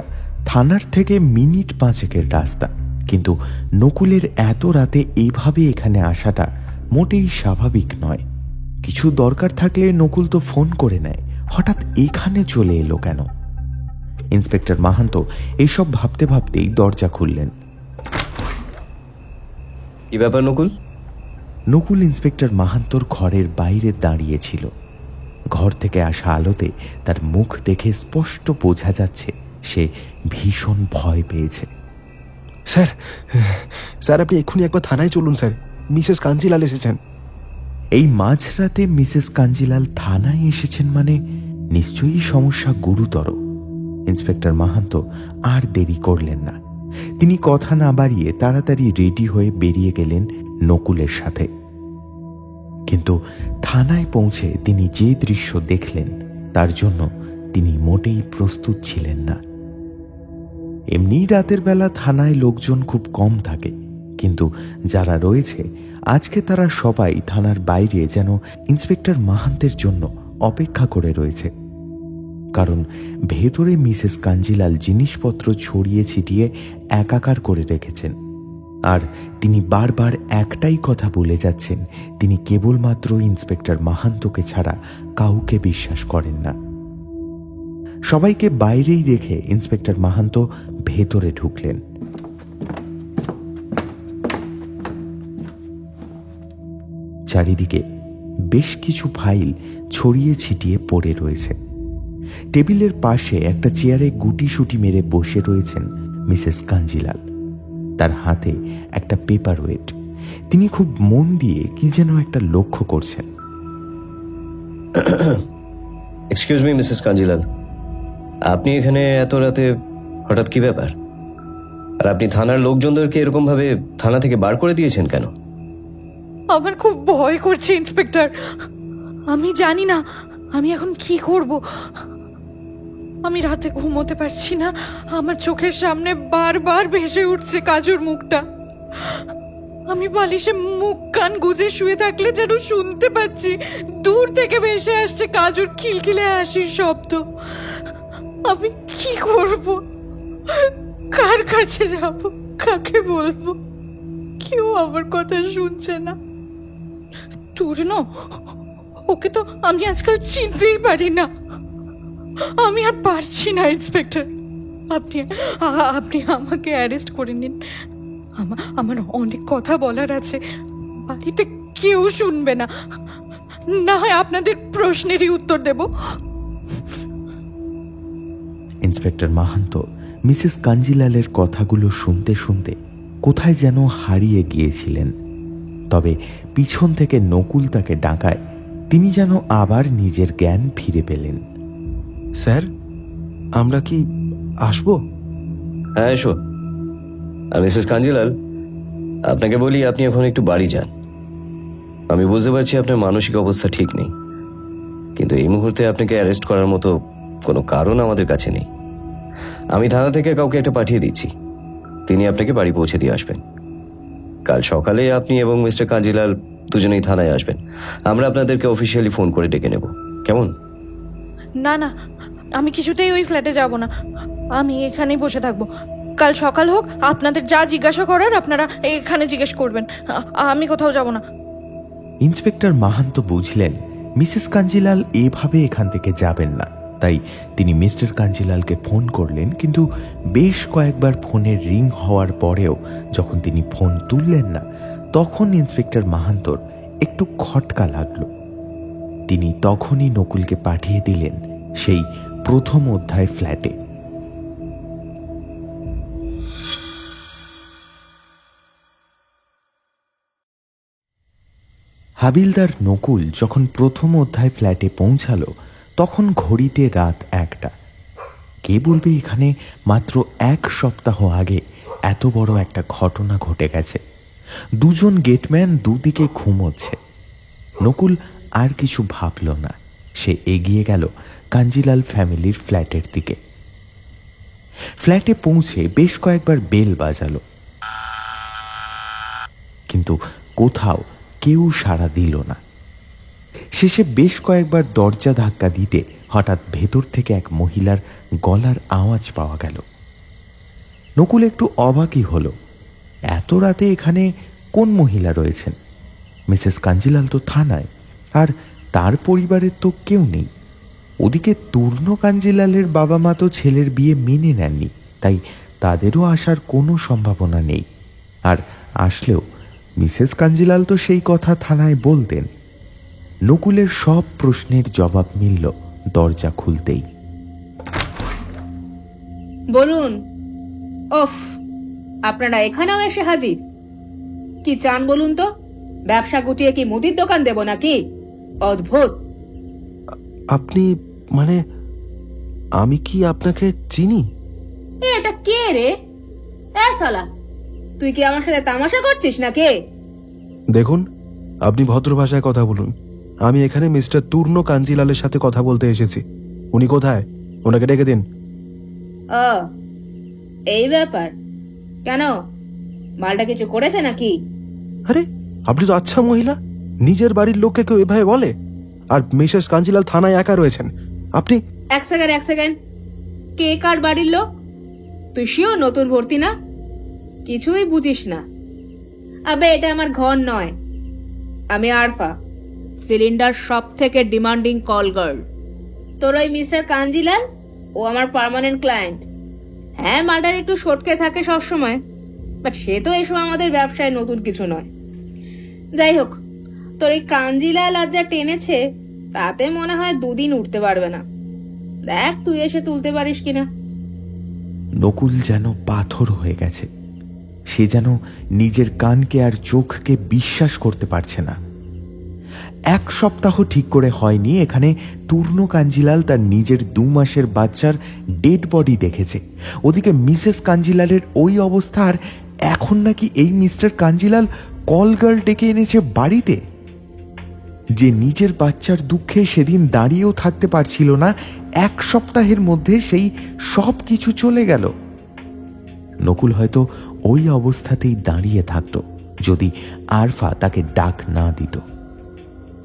S1: থানার থেকে মিনিট 5 রাস্তা, কিন্তু নকুলের এত রাতে এইভাবে এখানে আসাটা মোটেই স্বাভাবিক নয়। কিছু দরকার থাকলে নকুল তো ফোন করে নেয়, হঠাৎ এখানে চলে এলো কেন? ইন্সপেক্টর মাহান্ত এইসব ভাবতে ভাবতেই দরজা খুললেন।
S3: কি ব্যাপার নকুল?
S1: নকুল ইন্সপেক্টর মাহান্তর ঘরের বাইরে দাঁড়িয়েছিল। ঘর থেকে আসা আলোতে তার মুখ দেখে স্পষ্ট বোঝা যাচ্ছে সে ভীষণ ভয় পেয়েছে।
S6: স্যার, স্যার আপনি এক্ষুনি একবার থানায় চলুন স্যার, মিসেস কাঞ্জিলাল এসেছেন।
S1: এই মাঝরাতে মিসেস কাঞ্জিলাল থানায় এসেছেন মানে নিশ্চয়ই সমস্যা গুরুতর। ইন্সপেক্টর মাহান্ত আর দেরি করলেন না। তিনি কথা না বাড়িয়ে তাড়াতাড়ি রেডি হয়ে বেরিয়ে গেলেন নকুলের সাথে। কিন্তু থানায় পৌঁছে তিনি যে দৃশ্য দেখলেন তার জন্য তিনি মোটেই প্রস্তুত ছিলেন না। এমনি রাতের বেলা থানায় লোকজন খুব কম থাকে, কিন্তু যারা রয়েছে আজকে তারা সবাই থানার বাইরে যেন ইন্সপেক্টর মাহান্তের জন্য অপেক্ষা করে রয়েছে। কারণ ভেতরে মিসেস কাঞ্জিলাল জিনিসপত্র ছড়িয়ে ছিটিয়ে একাকার করে রেখেছেন, আর তিনি বারবার একটাই কথা বলে যাচ্ছেন, তিনি কেবলমাত্র ইন্সপেক্টর মাহান্তকে ছাড়া কাউকে বিশ্বাস করেন না। সবাইকে বাইরেই রেখে ইন্সপেক্টর মাহান্ত ভেতরে ঢুকলেন। চারিদিকে বেশ কিছু ফাইল ছড়িয়ে ছিটিয়ে পড়ে রয়েছে। টেবিলের পাশে একটা চেয়ারে গুটিসুটি মেরে বসে রয়েছেন মিসেস কাঞ্জিলাল। তার হাতে একটা পেপার ওয়েট। তিনি খুব মন দিয়ে কি যেন একটা লক্ষ্য করছেন।
S3: এক্সকিউজ মি মিসেস কাঞ্জিলাল, আপনি এখানে এত রাতে হঠাৎ কি ব্যাপার? আর আপনি থানার লোকজনদেরকে এরকম ভাবে থানা থেকে বার করে দিয়েছেন কেন?
S7: আমার খুব ভয় করছে ইন্সপেক্টর। আমি জানি না আমি এখন কি করব। আমি রাতে ঘুমোতে পারছি না। আমার চোখের সামনে বারবার ভেসে উঠছে কাজুর মুখটা। আমি বালিশে মুখ কান গুজে শুয়ে থাকলে যেন শুনতে পাচ্ছি দূর থেকে ভেসে আসছে কাজুর খিলখিলে হাসির শব্দ। আমি কি করব? কার কাছে যাব? কাকে বলবো? কেউ আমার কথা শুনছে না। তুর্ন, ওকে তো আমি আজকাল চিনতেই পারি না। আমি আর পারছি না ইন্সপেক্টর। আপনি আমাকে অ্যারেস্ট করে নিন। আমার অনেক কথা বলার আছে। বাড়িতে কেউ শুনবে না, না হয় আপনাদের প্রশ্নেরই উত্তর দেব।
S1: ইন্সপেক্টর মাহান্ত মিসেস কাঞ্জিলালের কথাগুলো শুনতে শুনতে কোথায় যেন হারিয়ে গিয়েছিলেন। তবে পিছন থেকে নকুল তাকে ডাকায় তিনি যেন আবার নিজের জ্ঞান ফিরে পেলেন।
S6: স্যার, আমরা কি আসবো?
S3: হ্যাঁ এসো। আর মিসেস কাঞ্জিলাল, আপনাকে বলি আপনি এখন একটু বাড়ি যান। আমি বুঝতে পারছি আপনার মানসিক অবস্থা ঠিক নেই, কিন্তু এই মুহূর্তে আপনাকে অ্যারেস্ট করার মতো কোনো কারণ আমাদের কাছে নেই। আমি থানা থেকে কাউকে একটা পাঠিয়ে দিচ্ছি, তিনি আপনাকে বাড়ি পৌঁছে দিয়ে আসবেন। কাল সকালে আপনি এবং মিস্টার কাঞ্জিলাল দুজনেই থানায় আসবেন। আমরা আপনাদেরকে অফিসিয়ালি ফোন করে ডেকে নেব, কেমন?
S7: না না, আমি কিছুতেই ওই ফ্ল্যাটে যাব না, আমি এখানেই বসে থাকবো। কাল সকাল হোক, আপনাদের যা জিজ্ঞাসা করার আপনারা এখানে জিজ্ঞেস করবেন, আমি কোথাও যাব না।
S1: ইন্সপেক্টর মাহান্ত বুঝলেন মিসেস কাঞ্জিলাল এভাবে এখান থেকে যাবেন না, তাই তিনি মিস্টার কাঞ্জিলালকে ফোন করলেন। কিন্তু বেশ কয়েকবার ফোনের রিং হওয়ার পরেও যখন তিনি ফোন তুললেন না, তখন ইন্সপেক্টর মাহান্তর একটু খটকা লাগলো। তিনি তখনই নকুলকে পাঠিয়ে দিলেন সেই প্রথম অধ্যায় ফ্ল্যাটে। হাবিলদার নকুল যখন প্রথম অধ্যায় ফ্ল্যাটে পৌঁছালো, তখন ঘড়িতে রাত 1টা। কে বলবে এখানে মাত্র 1 সপ্তাহ আগে এত বড় একটা ঘটনা ঘটে গেছে। দুজন গেটম্যান দুদিকে ঘুমোচ্ছে। নকুল আর কিছু ভাবল না, সে এগিয়ে গেল কাঞ্জিলাল ফ্যামিলির ফ্ল্যাটের দিকে। ফ্ল্যাটে পৌঁছে বেশ কয়েকবার বেল বাজালো, কিন্তু কোথাও কেউ সাড়া দিল না। শেষে বেশ কয়েকবার দরজা ধাক্কা দিতে হঠাৎ ভেতর থেকে এক মহিলার গলার আওয়াজ পাওয়া গেল। নকুল একটু অবাকই হলো, এত রাতে এখানে কোন মহিলা রয়েছেন? মিসেস কাঞ্জিলাল তো থানায়, আর তার পরিবারের তো কেউ নেই। ওদিকে তূর্ণ কাঞ্জিলালের বাবা মা তো ছেলের বিয়ে মেনে নেননি, তাই তাদেরও আসার কোনো সম্ভাবনা নেই। আর আসলেও মিসেস কাঞ্জিলাল তো সেই কথা থানায় বলতেন। নকুলের সব প্রশ্নের জবাব মিলল দরজা খুলতেই।
S9: বলুন। ওফ, আপনারা এখানেও এসে হাজির? কি চান বলুন তো? ব্যবসা গুটিয়ে কি মুদির দোকান দেব নাকি? অদ্ভুত।
S6: আপনি মানে আমি কি আপনাকে চিনি?
S9: এটা কে রে? সালা, তুই কি আমার সাথে তামাশা করছিস নাকি?
S6: দেখুন, আপনি ভদ্র ভাষায় কথা বলুন। আমি এখানে মিস্টার তূর্ণ কাঞ্জিলালের সাথে কথা বলতে এসেছি। উনি কোথায়? ওনাকে ডেকে দিন।
S9: ও, এই ব্যাপার। কেন, মালটা কিছু করেছে নাকি?
S6: আরে, আপনি তো আচ্ছা মহিলা, নিজের বাড়ির লোককে কেউ এভাবে বলে? আর মিসেস কাঞ্জিলাল থানায় একা রয়েছেন। আপনি
S9: এক সেকেন্ড, কে কার বাড়ির লোক? তুই শিওর নতুন ভর্তি না? কিছুই বুঝিস না। আবে, এটা আমার ঘর নয়। আমি আরফা, সিলিন্ডার সব থেকে ডিমান্ডিং কল গার্ল। তোর ওই মিস্টার কাঞ্জিলাল, ও আমার পার্মানেন্ট ক্লায়েন্ট। হ্যাঁ, মার্ডার একটু সটকে থাকে সবসময়, বাট সে তো এসব আমাদের ব্যবসায় নতুন কিছু নয়। যাই হোক, তোর এই কাঞ্জিলাল আজ যা টেনেছে, তাতে মনে হয় 2 দিন উঠতে পারবে না। দেখ তুই এসে তুলতে পারিস কিনা।
S1: নকুল যেন পাথর হয়ে গেছে। সে যেন নিজের কানকে আর চোখকে বিশ্বাস করতে পারছে না। 1 সপ্তাহ ঠিক করে হয়নি এখানে তূর্ণ কাঞ্জিলাল তার নিজের 2 মাসের বাচ্চার ডেড বডি দেখেছে। ওদিকে মিসেস কাঞ্জিলালের ওই অবস্থা, আর এখন নাকি এই মিস্টার কাঞ্জিলাল কল গার্ল ডেকে এনেছে বাড়িতে। যে নিজের বাচ্চার দুঃখে সেদিন দাঁড়িয়েও থাকতে পারছিল না, 1 সপ্তাহের মধ্যে সেই সব কিছু চলে গেল। নকুল হয়তো ওই অবস্থাতেই দাঁড়িয়ে থাকতো যদি আরফা তাকে ডাক না দিত।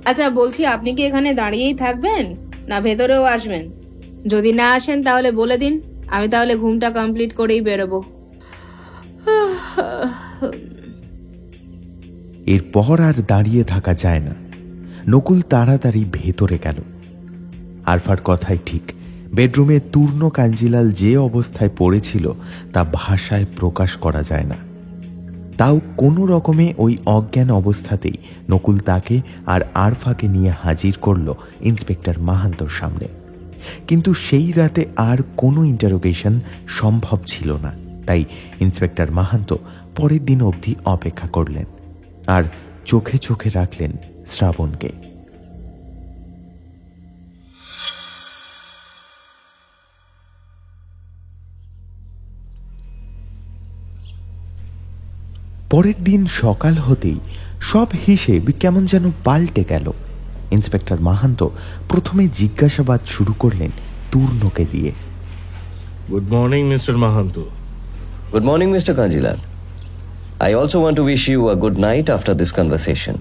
S9: আচ্ছা, বলছি, আপনি কি এখানে দাঁড়িয়েই থাকবেন না ভেতরেও আসবেন? যদি না আসেন তাহলে বলে দিন, আমি তাহলে ঘুমটা কমপ্লিট করেই বেরোবো।
S1: এরপর আর দাঁড়িয়ে থাকা যায় না। নকুল তাড়াতাড়ি ভেতরে গেল। আরফার কথাই ঠিক, বেডরুমে তূর্ণ কাঞ্জিলাল যে অবস্থায় পড়েছিল তা ভাষায় প্রকাশ করা যায় না। তাও কোনো রকমে ওই অজ্ঞান অবস্থাতেই নকুল তাকে আর আরফাকে নিয়ে হাজির করল ইন্সপেক্টর মাহান্তর সামনে। কিন্তু সেই রাতে আর কোনো ইন্টারোগেশন সম্ভব ছিল না, তাই ইন্সপেক্টর মাহান্ত পরের দিন অবধি অপেক্ষা করলেন আর চোখে চোখে রাখলেন শ্রাবণকে। পরের দিন সকাল হতেই সব হিসেব কেমন যেন পাল্টে গেল। ইন্সপেক্টর মাহান্ত প্রথমে জিজ্ঞাসাবাদ শুরু করলেন তূর্ণকে দিয়ে।
S10: Good morning mister Mahanta.
S3: Good morning, Mr. Kanjilal. I also want to wish you a good night after this conversation.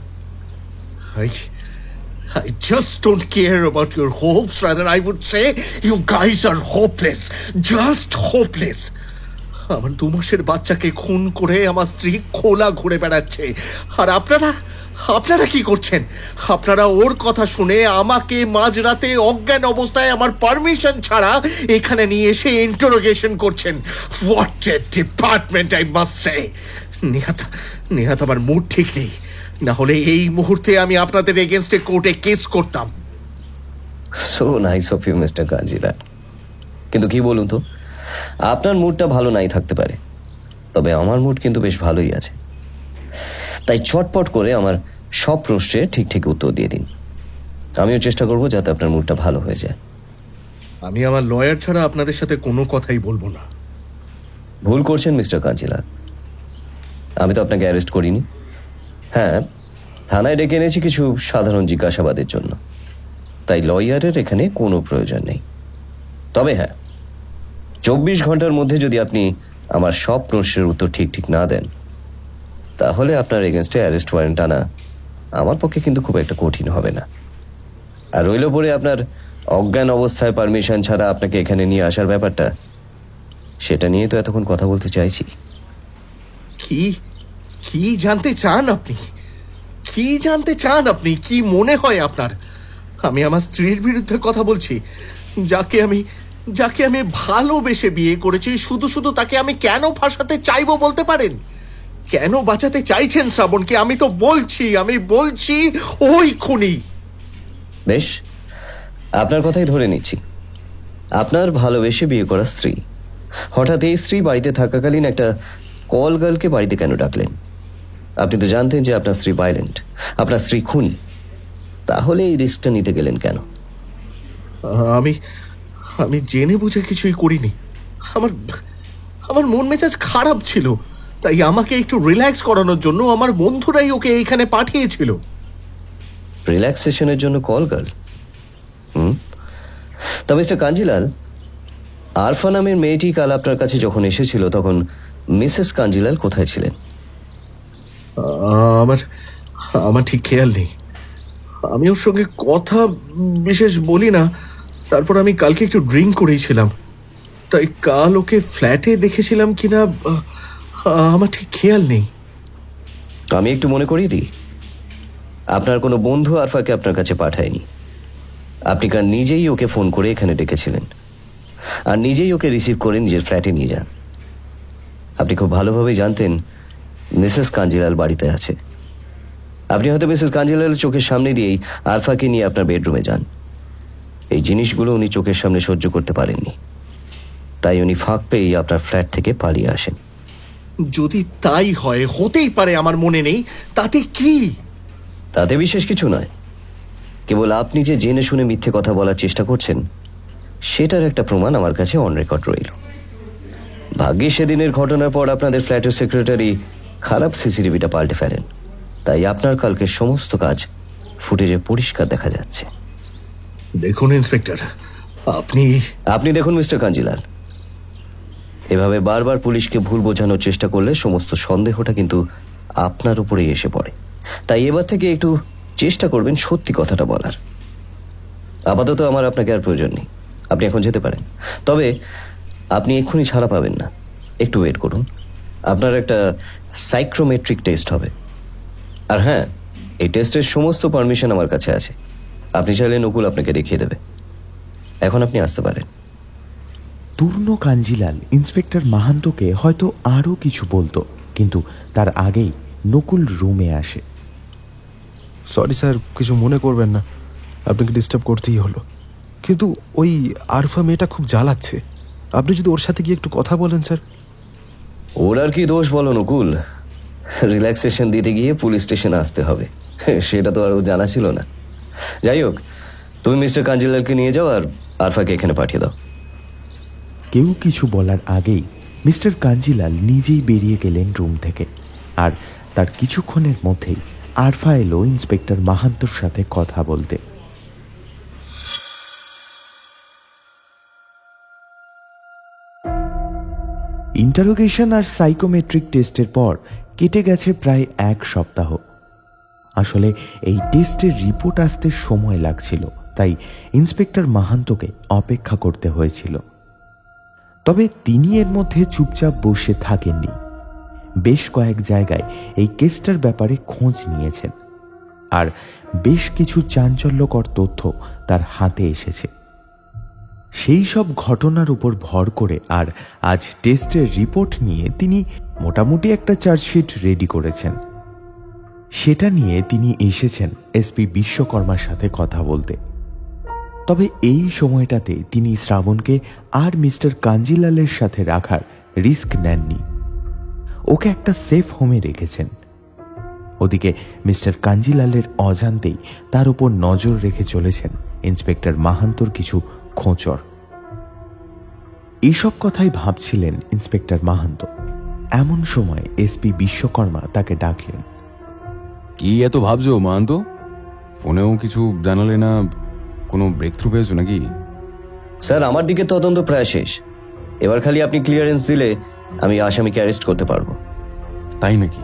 S4: I just don't care about your hopes. Rather, I would say you guys are hopeless. Just hopeless. আমার 2 মাসের বাচ্চাকে খুন করে আমার স্ত্রী খোলা ঘুরে বেড়াচ্ছে, আর আপনারা কি করছেন? আপনারা ওর কথা শুনে আমাকে মাঝরাতে অজ্ঞান অবস্থায় আমার পারমিশন ছাড়া এখানে নিয়ে এসে ইন্টারোগেশন করছেন। What a department, I must say. নেহাত আমার মুড ঠিক নেই, না হলে এই মুহূর্তে আমি আপনাদের এগেনস্টে কোর্টে কেস করতাম।
S3: So nice of you mister Kanjilal, কিন্তু কি বলুন তো, আপনার মুডটা ভালো নাই থাকতে পারে, তবে আমার মুড কিন্তু বেশ ভালোই আছে। তাই চটপট করে আমার সব প্রশ্নের ঠিক উত্তর দিয়ে দিন। আমিও চেষ্টা করব যাতে আপনার মুডটা ভালো হয়ে যায়।
S4: আমি আমার লয়ার ছাড়া আপনাদের সাথে কোনো কথাই বলবো না।
S3: ভুল করছেন মিস্টার কাঞ্জিলাল, আমি তো আপনাকে অ্যারেস্ট করিনি। হ্যাঁ, থানায় ডেকে এনেছি কিছু সাধারণ জিজ্ঞাসাবাদের জন্য, তাই লয়ারের এখানে কোনো প্রয়োজন নেই। তবে হ্যাঁ, 24 ঘন্টার মধ্যে যদি আপনি আমার সব প্রশ্নের উত্তর ঠিক না দেন, তাহলে আপনার এগেনস্টে অ্যারেস্ট ওয়ারেন্ট আনা আমার পক্ষে কিন্তু খুব একটা কঠিন হবে না। আর রইল পরে আপনার অজ্ঞান অবস্থায় পারমিশন ছাড়া আপনাকে এখানে নিয়ে আসার ব্যাপারটা, সেটা নিয়ে তো এতক্ষণ কথা বলতে চাইছি।
S4: কি জানতে চান আপনি? কি মনে হয় আপনার আমি আমার স্ত্রীর বিরুদ্ধে কথা বলছি, যাকে আমি ভালোবেসে বিয়ে করেছি? শুধু তাকে আমি কেন ফাঁসাতে চাইবো বলতে পারেন? কেন বাঁচাতে চাইছেন শ্রাবণকে? আমি বলছি ওই খুনি।
S3: বেশ, আপনার কথাই ধরে নিচ্ছি। আপনার ভালোবেসে বিয়ে করা স্ত্রী হঠাৎ এই স্ত্রী বাড়িতে থাকাকালীন একটা কল গার্লকে বাড়িতে কেন ডাকলেন? আপনি তো জানতেন যে আপনার স্ত্রী ভায়োলেন্ট, আপনার স্ত্রী খুনি, তাহলে এই রিস্কটা নিতে গেলেন কেন?
S4: আমি জেনে বুঝে কিছুই করিনি। আমার মন মেজাজ খারাপ ছিল, তাই আমাকে একটু রিল্যাক্স করানোর জন্য আমার বন্ধুরাই ওকে এইখানে পাঠিয়েছিল।
S3: রিল্যাক্সেশনের জন্য কল গার্ল? তা মিস্টার কাঞ্জিলাল, আরফা নামের মেয়েটি কাল আপনার কাছে যখন এসেছিল তখন মিসেস কাঞ্জিলাল কোথায় ছিলেন?
S4: আমার ঠিক খেয়াল নেই। আমি ওর সঙ্গে কথা বিশেষ বলি না। তারপর আমি কালকে একটু ড্রিঙ্ক করেছিলাম, তাই কাল ওকে ফ্ল্যাটে দেখেছিলাম কিনা আমার ঠিক খেয়াল নেই।
S3: আমি একটু মনে করিয়ে দিই, আপনার কোনো বন্ধু আরফাকে আপনার কাছে পাঠায়নি। আপনি কাল নিজেই ওকে ফোন করে এখানে ডেকেছিলেন, আর নিজেই ওকে রিসিভ করে নিজের ফ্ল্যাটে নিয়ে যান। আপনি খুব ভালোভাবেই জানতেন মিসেস কাঞ্জিলাল বাড়িতে আছে। আপনি হয়তো মিসেস কাঞ্জিলালের চোখের সামনে দিয়েই আরফাকে নিয়ে আপনার বেডরুমে যান। এই জিনিসগুলো উনি চোখের সামনে সহ্য করতে পারেননি, তাই উনি ফাঁক পেয়েই আপনার ফ্ল্যাট থেকে পালিয়ে আসেন।
S4: যদি তাই হয়, হতেই পারে, আমার মনে নেই, তাতে কি?
S3: তাতে বিশেষ কিছু নয়, কেবল আপনি যে জেনে শুনে মিথ্যে কথা বলার চেষ্টা করছেন সেটার একটা প্রমাণ আমার কাছে অন রেকর্ড রইল। ভাগ্যিস সেদিনের ঘটনার পর আপনাদের ফ্ল্যাটের সেক্রেটারি খারাপ সিসিটিভিটা পাল্টে ফেলেন, তাই আপনার কালকে সমস্ত কাজ ফুটেজে পরিষ্কার দেখা যাচ্ছে।
S4: দেখুন ইন্সপেক্টর, আপনি
S3: দেখুন মিস্টার কাঞ্জিলাল, এভাবে বারবার পুলিশকে ভুল বোঝানোর চেষ্টা করলে সমস্ত সন্দেহটা কিন্তু আপনার উপরেই এসে পড়ে। তাই এবার থেকে একটু চেষ্টা করবেন সত্যি কথাটা বলার। আপাতত আমার আপনাকে আর প্রয়োজন নেই, আপনি এখন যেতে পারেন। তবে আপনি এক্ষুনি ছাড়া পাবেন না, একটু ওয়েট করুন। আপনার একটা সাইক্রোমেট্রিক টেস্ট হবে। আর হ্যাঁ, এই টেস্টের সমস্ত পারমিশন আমার কাছে আছে। আপনি চাইলে নকুল আপনাকে দেখিয়ে দেবে। এখন আপনি আসতে পারেন।
S1: তূর্ণ কাঞ্জিলাল ইন্সপেক্টর মাহান্তকে হয়তো আরও কিছু বলতো, কিন্তু তার আগেই নকুল রুমে আসে।
S6: সরি স্যার, কিছু মনে করবেন না, আপনাকে ডিস্টার্ব করতেই হলো। কিন্তু ওই আরফা মেয়েটা খুব জ্বালাচ্ছে, আপনি যদি ওর সাথে গিয়ে একটু কথা বলেন স্যার।
S3: ওর আর কি দোষ বলো নকুল? রিল্যাক্সেশন দিতে গিয়ে পুলিশ স্টেশন আসতে হবে, সেটা তো আর জানা ছিল না। যাই হোক, তুমি মিস্টার কাঞ্জিলালকে নিয়ে যাও আর আরফাকে এখানে পাঠিয়ে দাও।
S1: কেউ কিছু বলার আগেই মিস্টার কাঞ্জিলাল নিজেই বেরিয়ে গেলেন রুম থেকে, আর তার কিছুক্ষণের মধ্যেই আরফা এলো ইন্সপেক্টর মাহান্তর সাথে কথা বলতে। ইন্টারোগেশন আর সাইকোমেট্রিক টেস্টের পর কেটে গেছে প্রায় 1 সপ্তাহ। আসলে এই টেস্টের রিপোর্ট আসতে সময় লাগছিল, তাই ইন্সপেক্টর মাহান্তকে অপেক্ষা করতে হয়েছিল। তবে তিনি এর মধ্যে চুপচাপ বসে থাকেননি। বেশ কয়েক জায়গায় এই কেসটার ব্যাপারে খোঁজ নিয়েছেন, আর বেশ কিছু চাঞ্চল্যকর তথ্য তার হাতে এসেছে। সেই সব ঘটনার উপর ভর করে আর আজ টেস্টের রিপোর্ট নিয়ে তিনি মোটামুটি একটা চার্জশিট রেডি করেছেন। সেটা নিয়ে তিনি এসেছেন এসপি বিশ্বকর্মার সাথে কথা বলতে। তবে এই সময়টাতে তিনি শ্রাবণকে আর মিস্টার কাঞ্জিলালের সাথে রাখার রিস্ক নেননি, ওকে একটা সেফ হোমে রেখেছেন। ওদিকে মিস্টার কাঞ্জিলালের অজান্তেই তার উপর নজর রেখে চলেছেন ইন্সপেক্টর মাহান্তর কিছু খোঁচর। এইসব কথাই ভাবছিলেন ইন্সপেক্টর মাহান্ত। এমন সময় এসপি বিশ্বকর্মা তাকে ডাকলেন।
S8: কি এত ভাবছো মাহান্ত? ফোনেও কিছু জানালে না, কোনো ব্রেক থ্রু পেয়েছো নাকি?
S3: স্যার, আমার দিকে তদন্ত প্রায় শেষ। এবার খালি আপনি ক্লিয়ারেন্স দিলে আমি আসামিকে অ্যারেস্ট করতে পারবো।
S8: তাই নাকি?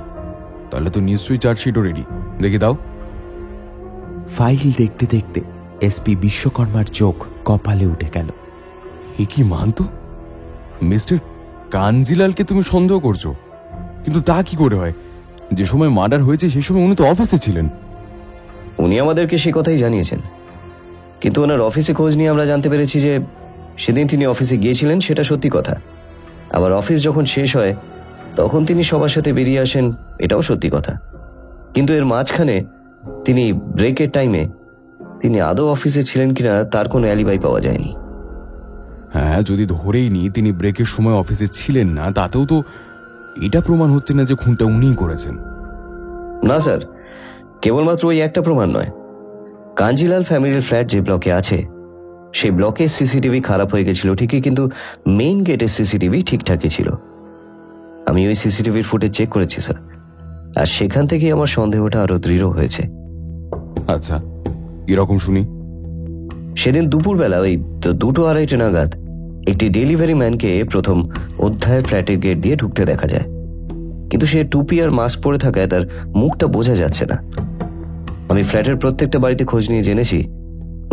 S8: তাহলে তো নিশ্চয়ই চার্জশিটও রেডি, দেখে দাও।
S1: ফাইল দেখতে দেখতে এসপি বিশ্বকর্মার চোখ কপালে উঠে গেল।
S8: এ কি মাহান্ত, মিস্টার কাঞ্জিলালকে তুমি সন্দেহ করছো? কিন্তু তা কি করে হয়? যে সময় মার্ডার হয়েছে সেই সময় উনি তো অফিসে ছিলেন।
S3: উনি আমাদেরকে সে কথাই জানিয়েছেন, কিন্তু ওনার অফিসে খোঁজ নিয়ে আমরা জানতে পেরেছি যে সেদিন তিনি অফিসে গিয়েছিলেন, সেটা সত্যি কথা। আবার অফিস যখন শেষ হয় তখন তিনি সবার সাথে বেরিয়ে আসেন, এটাও সত্যি কথা। কিন্তু এর মাঝখানে তিনি ব্রেকের টাইমে তিনি আদৌ অফিসে ছিলেন কিনা তার কোনো অ্যালিবাই পাওয়া যায়নি।
S8: হ্যাঁ, যদি ধরেই নি তিনি ব্রেকের সময় অফিসে ছিলেন না, তাতেও তো এটা প্রমাণ হচ্ছে না যে খুনটা উনিই করেছেন।
S3: না স্যার, কেবলমাত্র ওই একটা প্রমাণ নয়। কাঞ্জিলাল ফ্যামিলির ফ্ল্যাট যে ব্লকে আছে সেই ব্লকে সিসিটিভি খারাপ হয়ে গেছিল ঠিকই, কিন্তু মেইন গেটের সিসিটিভি ঠিকঠাকই ছিল। আমি ওই সিসিটিভির ফুটেজ চেক করেছি স্যার, আর সেখান থেকেই আমার সন্দেহটা আরো দৃঢ় হয়েছে।
S8: আচ্ছা, এরকম শুনি।
S3: সেদিন দুপুরবেলা ওই 2:30 নাগাদ একটি ডেলিভারি ম্যানকে প্রথম অধ্যায়ের ফ্ল্যাটের গেট দিয়ে ঢুকতে দেখা যায়, কিন্তু সে টুপি আর মাস্ক পরে থাকায় তার মুখটা বোঝা যাচ্ছে না। আমি ফ্ল্যাটের প্রত্যেকটা বাড়িতে খোঁজ নিয়ে জেনেছি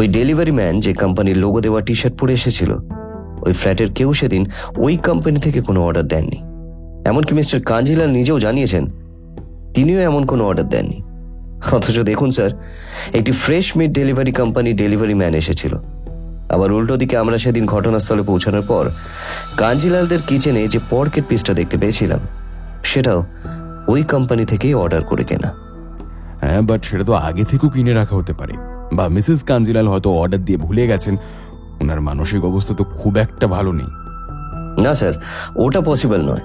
S3: ওই ডেলিভারি ম্যান যে কোম্পানির লোগো দেওয়া টি শার্ট পরে এসেছিল, ওই ফ্ল্যাটের কেউ সেদিন ওই কোম্পানি থেকে কোনো অর্ডার দেননি। এমনকি মিস্টার কাঞ্জিলাল নিজেও জানিয়েছেন তিনিও এমন কোনো অর্ডার দেননি। অথচ দেখুন স্যার, একটি fresh meat delivery company delivery man এসেছিল। আবার উল্টো দিকে আমরা সেদিন ঘটনাস্থলে পৌঁছানোর পর কাঞ্জিলালদের কিচেনে যে পর্কের পিসটা দেখতে পেয়েছিলাম, সেটাও ওই কোম্পানি থেকেই অর্ডার করে কেনা।
S8: হ্যাঁ, বাট সেটা তো আগে থেকেও কিনে রাখা হতে পারে, বা মিসেস কাঞ্জিলাল হয়তো অর্ডার দিয়ে ভুলে গেছেন। ওনার মানসিক অবস্থা তো খুব একটা ভালো নেই।
S3: না স্যার, ওটা পসিবল নয়।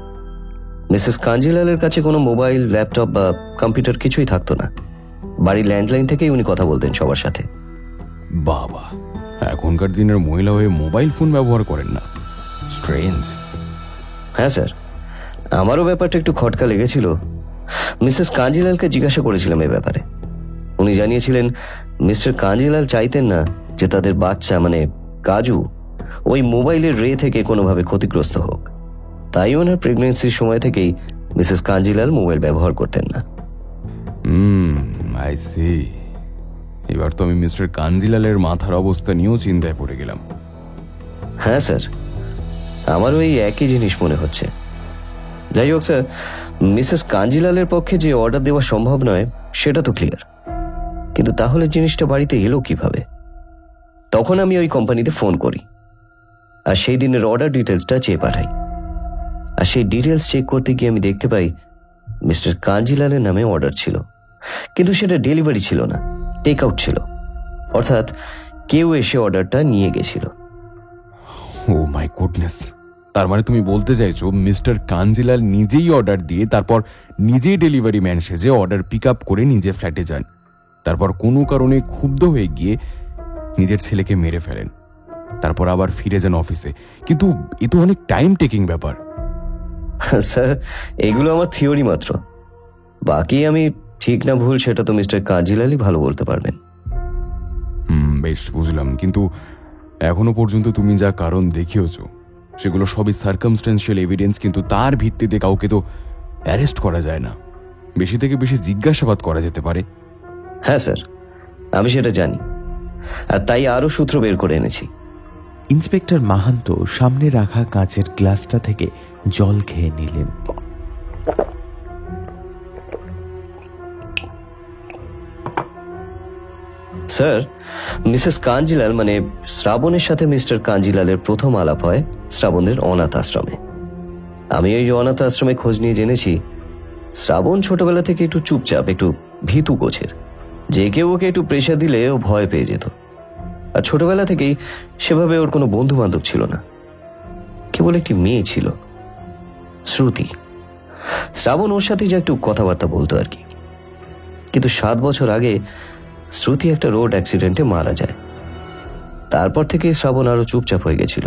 S3: মিসেস কাঞ্জিলালের কাছে কোনো মোবাইল, ল্যাপটপ বা কম্পিউটার কিছুই থাকতো না। বাড়ির ল্যান্ডলাইন থেকেই উনি কথা বলতেন সবার সাথে।
S8: বাবা, এখনকার দিনের মহিলা হয়ে মোবাইল ফোন ব্যবহার করেন না, স্ট্রেঞ্জ।
S3: হ্যাঁ স্যার, আমারও ব্যাপারটা একটু খটকা লেগেছিল। মিসেস কাঞ্জিলালকে জিজ্ঞাসা করেছিলাম এই ব্যাপারে। উনি জানিয়েছিলেন মিস্টার কাঞ্জিলাল চাইতেন না যে তাদের বাচ্চা মানে কাজু ওই মোবাইলের রে থেকে কোনোভাবে ক্ষতিগ্রস্ত হোক, তাই ওনার প্রেগনেন্সির সময় থেকেই মিসেস কাঞ্জিলাল মোবাইল ব্যবহার করতেন না।
S8: I see. এবার তো আমি মিস্টার কাঞ্জিলালের মাথার অবস্থা নিয়েও চিন্তায় পড়ে গেলাম।
S3: হ্যাঁ স্যার, আমার ওই একই জিনিস মনে হচ্ছে। যাই হোক স্যার, মিসেস কাঞ্জিলালের পক্ষে যে অর্ডার দেওয়া সম্ভব নয় সেটা তো ক্লিয়ার, কিন্তু তাহলে জিনিসটা বাড়িতে এলো কিভাবে? তখন আমি ওই কোম্পানিতে ফোন করি আর সেই দিনের অর্ডার ডিটেলসটা চেয়ে পাঠাই। আর সেই ডিটেলস চেক করতে গিয়ে আমি দেখতে পাই মিস্টার কাঞ্জিলালের নামে অর্ডার ছিল, কিন্তু সেটা ডেলিভারি ছিল না, টেক আউট ছিল। অর্থাৎ কেউ এসে অর্ডারটা নিয়ে গেছিল।
S8: ও মাই গুডনেস, তার মানে তুমি বলতে চাইছো মিস্টার কাঞ্জিলাল নিজেই অর্ডার দিয়ে তারপর নিজেই ডেলিভারি ম্যান সেজে অর্ডার পিক আপ করে নিজে ফ্ল্যাটে যান, তারপর কোনো কারণে ক্ষুব্ধ হয়ে গিয়ে নিজের ছেলেকে মেরে ফেলেন, তারপর আবার ফিরে যান অফিসে। কিন্তু এ তো অনেক টাইম টেকিং ব্যাপার।
S3: স্যার, এগুলো আমার থিওরি মাত্র। বাকি আমি ঠিক না ভুল সেটা তো মিস্টার কাঞ্জিলালই ভালো বলতে পারবেন।
S8: বেশ, বুঝলাম। কিন্তু এখনো পর্যন্ত তুমি যা কারণ দেখিয়েছো সেগুলো সবই সার্কামস্টেন্সিয়াল এভিডেন্স, কিন্তু তার ভিত্তিতে কাউকে তো অ্যারেস্ট করা যায় না। বেশি থেকে বেশি জিজ্ঞাসাবাদ করা যেতে পারে।
S3: হ্যাঁ স্যার, আমি সেটা জানি, আর তাই আরও সূত্র বের করে এনেছি।
S1: ইন্সপেক্টর মাহান্ত সামনে রাখা কাঁচের গ্লাসটা থেকে জল খেয়ে নিলেন।
S3: স্যার, মিসেস কাঞ্জিলাল মানে শ্রাবণের সাথে মিস্টার কাঞ্জিলালের প্রথম আলাপ হয় শ্রাবণের অনাথ আশ্রমে। আমি ওই অনাথ আশ্রমে খোঁজ নিয়ে জেনেছি শ্রাবণ ছোটবেলা থেকে একটু চুপচাপ, একটু ভীতু গোছের। যে কেউ ওকে একটু প্রেশার দিলে ও ভয় পেয়ে যেত, আর ছোটবেলা থেকেই সেভাবে ওর কোনো বন্ধু বান্ধব ছিল না। কেবল একটি মেয়ে ছিল, শ্রুতি। শ্রাবণ ওর সাথে যা একটু কথাবার্তা বলতো আর কি। কিন্তু 7 বছর আগে শ্রুতি একটা রোড অ্যাক্সিডেন্টে মারা যায়। তারপর থেকেই শ্রাবণ আরো চুপচাপ হয়ে গেছিল।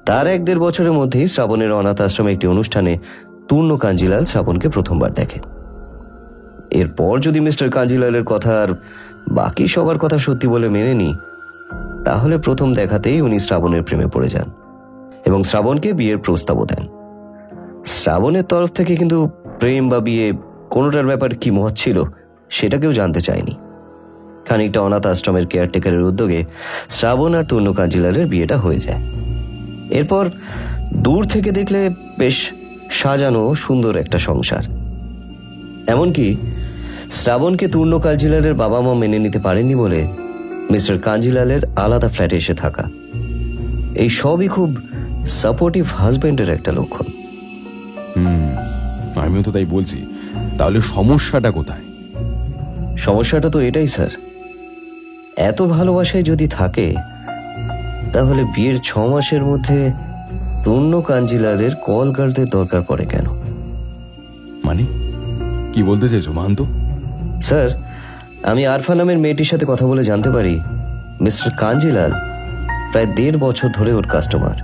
S3: তার 1-1.5 বছরের মধ্যেই শ্রাবণের অনাথ আশ্রমে একটি অনুষ্ঠানে তূর্ণ কাঞ্জিলাল শ্রাবণকে প্রথমবার দেখে। এরপর যদি মিস্টার কাঞ্জিলালের কথা আর বাকি সবার কথা সত্যি বলে মেনে নিই, তাহলে প্রথম দেখাতেই উনি শ্রাবণের প্রেমে পড়ে যান এবং শ্রাবণকে বিয়ের প্রস্তাবও দেন। শ্রাবণের তরফ থেকে কিন্তু প্রেম বা বিয়ে কোনোটার ব্যাপার কি মত ছিল সেটা কেউ জানতে চায়নি। খানিকটা অনাথ আশ্রমের কেয়ারটেকারের উদ্যোগে শ্রাবণ আর তূর্ণ কাঞ্জিলালের বিয়েটা হয়ে যায়। এরপর দূর থেকে দেখলে বেশ সাজানো সুন্দর একটা সংসার। এমনকি শ্রাবণকে তূর্ণ কাঞ্জিলালের বাবা মা মেনে নিতে পারেননি বলে মিস্টার কাঞ্জিলালের আলাদা ফ্ল্যাটে এসে থাকা, এই সবই খুব সাপোর্টিভ হাজবেন্ডের একটা লক্ষণ।
S8: আমিও তো তাই বলছি। তাহলে সমস্যাটা কোথায়?
S3: সমস্যাটা তো এটাই স্যার, এত ভালোবাসায় যদি থাকে তাহলে বিয়ের 6 মাসের মধ্যে তূর্ণ কাঞ্জিলালের কল গার্লদের দরকার পড়ে কেন?
S8: মানে কি বলতে চাইছো মাহান্ত?
S3: স্যার, আমি আরফা নামের মেয়েটির সাথে কথা বলে জানতে পারি মিস্টার কাঞ্জিলাল প্রায় 1.5 বছর ধরে ওর কাস্টমার।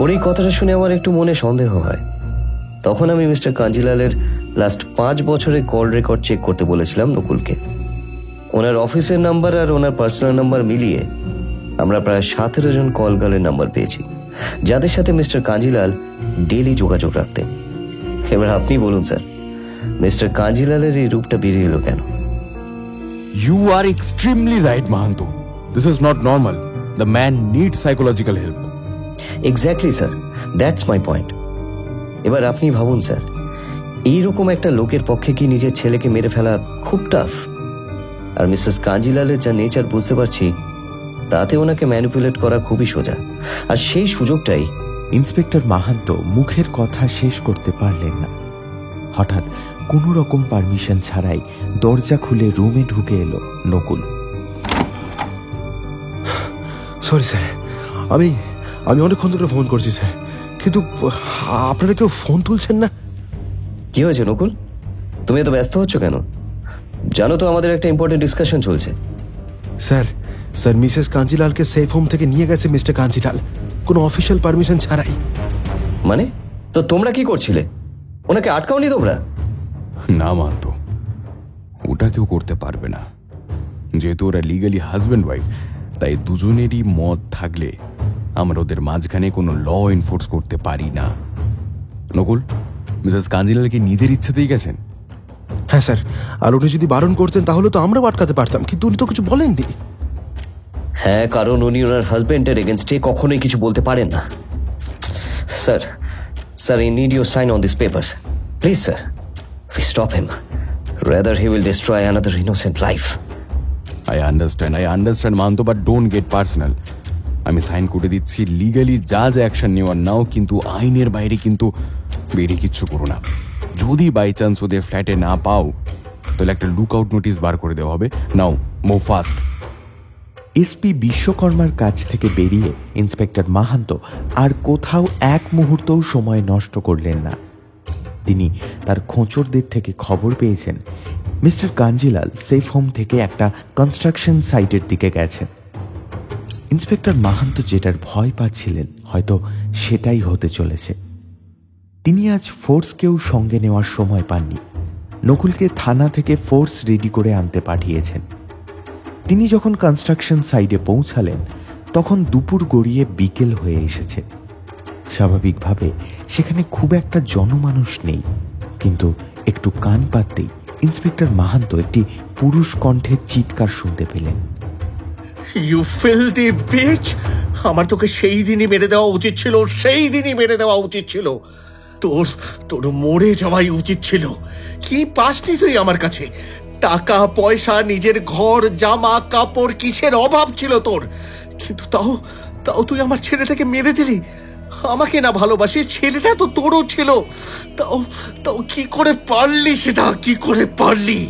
S3: ওর এই কথাটা শুনে আমার একটু মনে সন্দেহ হয়। তখন আমি মিস্টার কাঞ্জিলালের লাস্ট 5 বছরের কল রেকর্ড চেক করতে বলেছিলাম নকুলকে। ওনার অফিসের নাম্বার আর ওনার পার্সোনাল নাম্বার মিলিয়ে আমরা প্রায় 17 জন কল গার্লের নাম্বার পেয়েছি, যাদের সাথে মিস্টার কাঞ্জিলাল ডেইলি যোগাযোগ রাখতেন। এবার আপনি বলুন স্যার, মিস্টার কাঞ্জিলালের এই রূপটা বেরিয়ে এলো কেন?
S8: You are extremely right, Mahanto. This is not normal. The man needs psychological help.
S3: Exactly sir, that's my point. এবার আপনি ভাবুন স্যার, এইরকম একটা লোকের পক্ষে কি নিজের ছেলেকে মেরে ফেলা খুব টাফ? আর মিসেস কাঞ্জিলালের যা নেচার বুঝতে পারছি, তাতে ওনাকে ম্যানিপুলেট করা খুবই সোজা। আর সেই সুযোগটাই
S1: ইন্সপেক্টর মাহান্ত মুখের কথা শেষ করতে পারলেন না। হঠাৎ কোনো রকম পারমিশন ছাড়াই দরজা খুলে রুমে ঢুকে এলো নকুল।
S6: সরি স্যার, আমি অনেকক্ষণ ধরে ফোন করছি স্যার, কিন্তু আপনারা কেউ ফোন তুলছেন না।
S3: কি হয়েছে নকুল? তুমি এত ব্যস্ত হচ্ছ কেন? জানো তো আমাদের একটা ইম্পর্টেন্ট ডিসকাশন চলছে।
S6: স্যার মিসেস কাঞ্জিলালকে সেফ হোম থেকে নিয়ে গেছে মিস্টার কাঞ্জিলাল, কোনো অফিসিয়াল পারমিশন ছাড়াই।
S3: মানে তো তোমরা কি করছিলে? ওনাকে আটকাওনি তোমরা?
S8: না মাহান্ত, ওটা কেউ করতে পারবে না। যেহেতু ওরা লিগালি হাজব্যান্ড ওয়াইফ, তাই দুজনেরই মত থাকলে আমরা ওদের মাঝখানে কোনো ল এনফোর্স করতে পারি না। নকুল, মিসেস কাঞ্জিলালকে নিজের ইচ্ছেতেই গেছেন?
S6: হ্যাঁ স্যার, আর উনি যদি বারণ করতেন তাহলে তো আমরাও আটকাতে পারতাম, কিন্তু উনি তো কিছু বলেননি।
S3: হ্যাঁ, কারণ উনি ওনার হাজবেন্ডের এগেনস্টে কখনোই কিছু বলতে পারেন না। Sir, I need your sign on these papers. Please, sir. We stop him. Rather, he will destroy another innocent life.
S8: I understand, Mahanto, but don't get personal. আমি সাইন করে দিচ্ছি, লিগালি যা অ্যাকশন নেওয়ার নাও, কিন্তু আইনের বাইরে কিন্তু বেরিয়ে কিচ্ছু করো না। যদি বাই চান্স ওদের ফ্ল্যাটে না পাও, তাহলে একটা লুক আউট নোটিস বার করে দেওয়া হবে। নাও, মুভ ফাস্ট।
S1: এসপি বিশ্বকর্মার কাছ থেকে বেরিয়ে ইন্সপেক্টর মাহান্ত আর কোথাও এক মুহূর্তও সময় নষ্ট করলেন না। তিনি তার খোঁচরদের থেকে খবর পেয়েছেন মিস্টার কাঞ্জিলাল সেফ হোম থেকে একটা কনস্ট্রাকশন সাইটের দিকে গেছেন। ইন্সপেক্টর মাহান্ত যেটার ভয় পাচ্ছিলেন, হয়তো সেটাই হতে চলেছে। তিনি আজ ফোর্সকেও সঙ্গে নেওয়ার সময় পাননি। নকুলকে থানা থেকে ফোর্স রেডি করে আনতে পাঠিয়েছেন। তিনি যখন কনস্ট্রাকশন সাইটে পৌঁছালেন, তখন দুপুর গড়িয়ে বিকেল হয়ে এসেছে। স্বাভাবিকভাবে সেখানে খুব একটা জনমানুষ নেই, কিন্তু একটু কান পাততেই ইন্সপেক্টর মাহান্ত একটি পুরুষ কণ্ঠের চিৎকার শুনতে পেলেন।
S4: You filthy bitch! আমার তোকে সেই দিনই মেরে দেওয়া উচিত ছিল, সেই দিনই মেরে দেওয়া উচিত ছিল। তোর মরে যাওয়াই উচিত ছিল। কি পাসনি তুই আমার কাছে? টাকা পয়সা, নিজের ঘর, জামা কাপড়, কিসের অভাব ছিল তোর? কিন্তু তাও তুই আমার ছেলেটাকে মেরে দিলি। আমাকে না ভালোবাসিস, ছেলেটা তো তোরও ছিল, তাও কি করে পারলি? সেটা কি করে পারলি?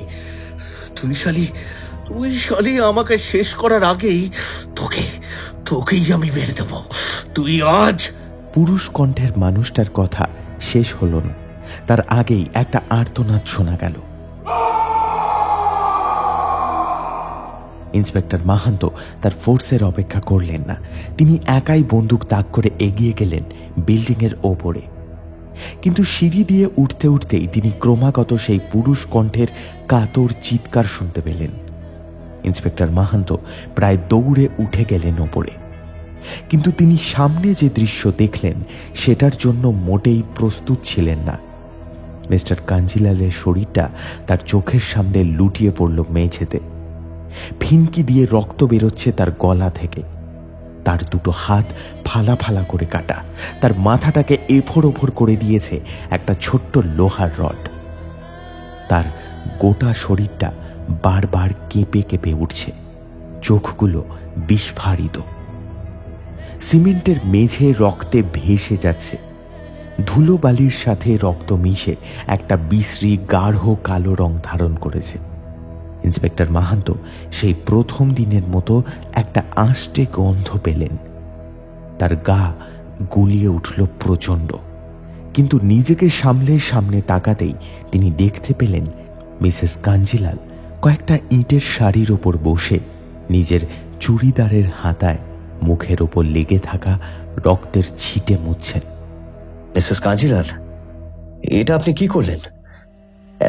S4: তুই শালি আমাকে শেষ করার আগেই তোকেই আমি মেরে দেব। তুই আজ...
S1: পুরুষ কণ্ঠের মানুষটার কথা শেষ হলো না, তার আগেই একটা আর্তনাদ শোনা গেল। ইন্সপেক্টর মাহান্ত তার ফোর্সের অপেক্ষা করলেন না। তিনি একাই বন্দুক তাক করে এগিয়ে গেলেন বিল্ডিংয়ের ওপরে। কিন্তু সিঁড়ি দিয়ে উঠতে উঠতেই তিনি ক্রমাগত সেই পুরুষ কণ্ঠের কাতর চিৎকার শুনতে পেলেন। ইন্সপেক্টর মাহান্ত প্রায় দৌড়ে উঠে গেলেন ওপরে, কিন্তু তিনি সামনে যে দৃশ্য দেখলেন সেটার জন্য মোটেই প্রস্তুত ছিলেন না। মিস্টার কাঞ্জিলালের শরীরটা তার চোখের সামনে লুটিয়ে পড়ল মেঝেতে। ফিনকি দিয়ে রক্ত বেরোচ্ছে তার গলা থেকে। তার দুটো হাত ফালা ফালা করে কাটা, তার মাথাটাকে এফোড় ওফোড় করে দিয়েছে একটা ছোট্ট লোহার রড। তার গোটা শরীরটা বারবার কেঁপে কেঁপে উঠছে, চোখগুলো বিস্ফারিত। সিমেন্টের মেঝে রক্তে ভেসে যাচ্ছে। ধুলো বালির সাথে রক্ত মিশে একটা বিশ্রী গাঢ় কালো রং ধারণ করেছে। ইন্সপেক্টর মাহান্ত সেই প্রথম দিনের মতো একটা আষ্টে গন্ধ পেলেন। তার গা গুলিয়ে উঠল প্রচণ্ড, কিন্তু নিজেকে সামনে তাকাতেই তিনি দেখতে পেলেন মিসেস কাঞ্জিলাল কয়েকটা ইটের সারির ওপর বসে নিজের চুড়িদারের হাতায় মুখের ওপর লেগে থাকা রক্তের ছিটে মুছছেন।
S3: মিসেস কাঞ্জিলাল, এটা আপনি কি করলেন?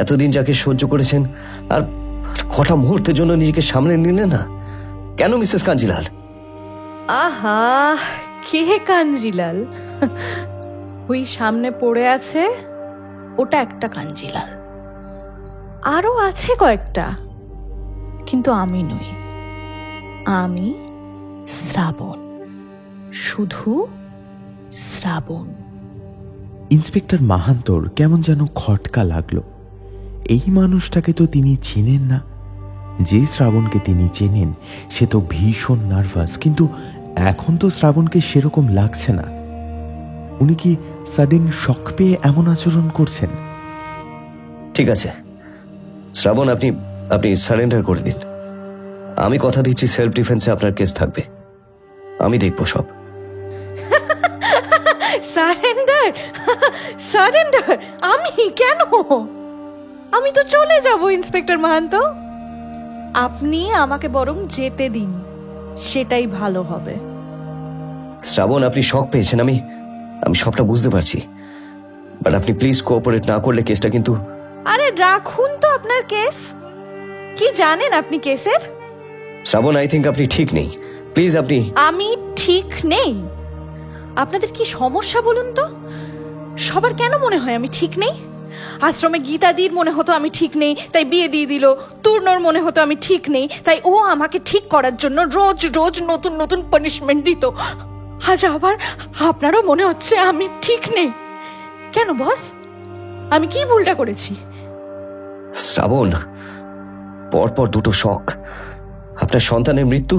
S3: এতদিন যাকে সহ্য করেছেন আর কটা মুহূর্তের জন্য নিজেকে সামনে নিলেন না কেন মিসেস কাঞ্জিলাল?
S7: আহা, কে কাঞ্জিলাল? ওই সামনে পড়ে আছে, ওটা একটা কাঞ্জিলাল। আরো আছে কয়েকটা, কিন্তু আমি নই। আমি শ্রাবণ, শুধু শ্রাবণ।
S1: ইন্সপেক্টর মাহান্তর কেমন যেন খটকা লাগলো। এই মানুষটাকে তো তিনি চেনেন না। যে শ্রাবণকে তিনি চেনেন সে তো ভীষণ নার্ভাস, কিন্তু এখন তো শ্রাবণকে সেরকম লাগছে না। উনি কি সাডেন শক পেয়ে এমন আচরণ করছেন?
S3: ঠিক আছে শ্রাবণ, আপনি সারেন্ডার করে দিন। আমি কথা দিচ্ছি সেলফ ডিফেন্সে আপনার কেস থাকবে, আমি দেখবো সব।
S7: সারেন্ডার? সারেন্ডার? আমি কেন? আমি তো চলে যাব ইন্সপেক্টর মাহান্ত। আপনি আমাকে বরং যেতে দিন, সেটাই ভালো হবে।
S3: শ্রাবণ, আপনি শক পেয়েছেন, আমি সবটা বুঝতে পারছি, বাট আপনি প্লিজ কোঅপারেট না করলে কেসটা কিন্তু...
S7: আরে রাখুন তো আপনার কেস। কি জানেন আপনি কেসের?
S3: শ্রাবণ, আই থিঙ্ক আপনি ঠিক নেই, প্লিজ আপনি...
S7: আমি ঠিক নেই? আপনাদের কি সমস্যা বলুন তো? সবার কেন মনে হয় আমি ঠিক নেই? আশ্রমে গীতাদির মনে হতো আমি ঠিক নেই, তাই বিয়ে দিয়ে দিল। তূর্ণর মনে হতো আমি ঠিক নেই, তাই ও আমাকে ঠিক করার জন্য রোজ রোজ নতুন নতুন পানিশমেন্ট দিত। আজ আবার আপনারও মনে হচ্ছে আমি ঠিক নেই। কেন বস? আমি কি ভুলটা করেছি?
S3: শ্রাবণ, পরপর দুটো শক, আপনার সন্তানের মৃত্যু।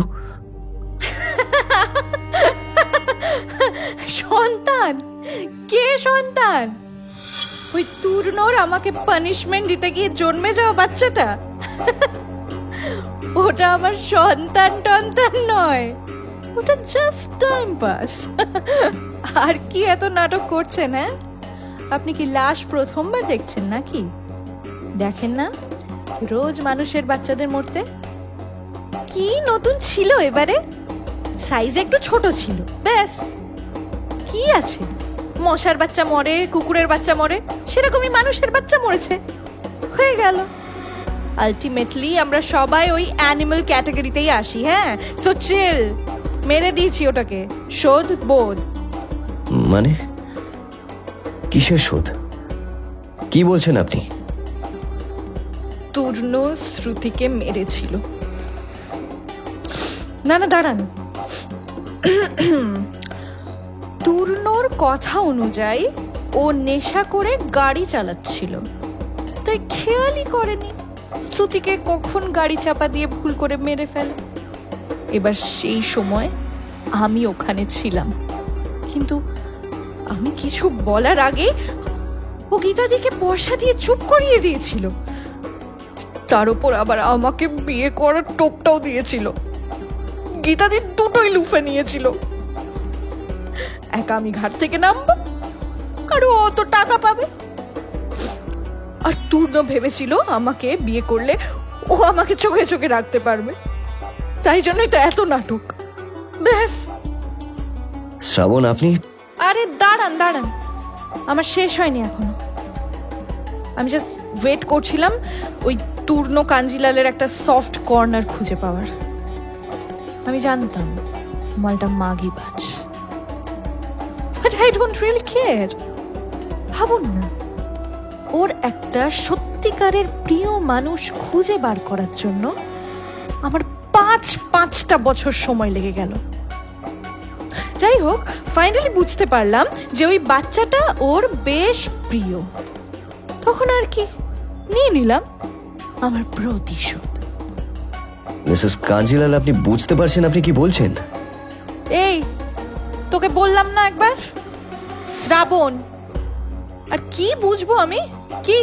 S7: সন্তান? কে সন্তান? ওই তূর্ণর আমাকে পানিশমেন্ট দিতে গিয়ে জন্মে যাওয়া বাচ্চাটা? ওটা আমার সন্তান টন্তান নয়, ওটা জাস্ট টাইম পাস। আর কি এত নাটক করছেন? হ্যাঁ, আপনি কি লাশ প্রথমবার দেখছেন নাকি? দেখেন না রোজ মানুষের বাচ্চাদের মরতে? কি নতুন ছিল এবারে? সাইজ একটু ছোট ছিল, ব্যাস। কি আছে, মশার বাচ্চা মরে, কুকুরের বাচ্চা মরে, সেরকমই মানুষের বাচ্চা মরেছে, হয়ে গেল। আলটিমেটলি আমরা সবাই ওই অ্যানিমাল ক্যাটাগরিতেই আসি। হ্যাঁ, সো চিল। মেরে দিয়েছি ওটাকে, শোধ বোধ।
S3: মানে কিসের শোধ? কি বলছেন আপনি?
S7: তূর্ণ শ্রুতিকে মেরেছিল। না না দাঁড়ান, তূর্ণর কথা অনুযায়ী ও নেশা করে গাড়ি চালাচ্ছিল, তাই খেয়ালই করেনি শ্রুতিকে কখন গাড়ি চাপা দিয়ে ভুল করে মেরে ফেলে। এবার সেই সময় আমি ওখানে ছিলাম, কিন্তু আমি কিছু বলার আগে ও গীতাদিকে পয়সা দিয়ে চুপ করিয়ে দিয়েছিল। তার উপর আবার আমাকে বিয়ে করার টোপটাও দিয়েছিল। গীতাদি দুটোই লুফে নিয়েছিল। একা আমি ঘাট থেকে নামবো আর ও অত টাকা পাবে, আর তূর্ণ ভেবেছিল আমাকে বিয়ে করলে ও আমাকে চোখে চোখে রাখতে পারবে, তাই জন্যই তো এত নাটক। ব্যাস।
S3: শ্রাবণ, আপনি
S7: আরে দাঁড়ান দাঁড়ান, আমার শেষ হয়নি এখনো। আমি জাস্ট ওয়েট করছিলাম ওই তূর্ণ কাঞ্জিলালের একটা সফট কর্নার খুঁজে পাওয়ার। আমি জানতাম মালটা মাগিবাজ, but I don't really care. ভাবুন না, ওর একটা সত্যিকারের প্রিয় মানুষ খুঁজে বার করার জন্য আমার পাঁচটা বছর সময় লেগে গেল। যাই হোক, ফাইনালি বুঝতে পারলাম যে ওই বাচ্চাটা ওর বেশ প্রিয়। তখন আর কি, নিয়ে নিলাম আমার প্রতিশোধ।
S3: মিসেস কাঞ্জিলাল, আপনি বুঝতে পারছেন আপনি কি বলছেন?
S7: এই, তোকে বললাম না একবার, শ্রাবণ। আর কি বুঝবো আমি? কি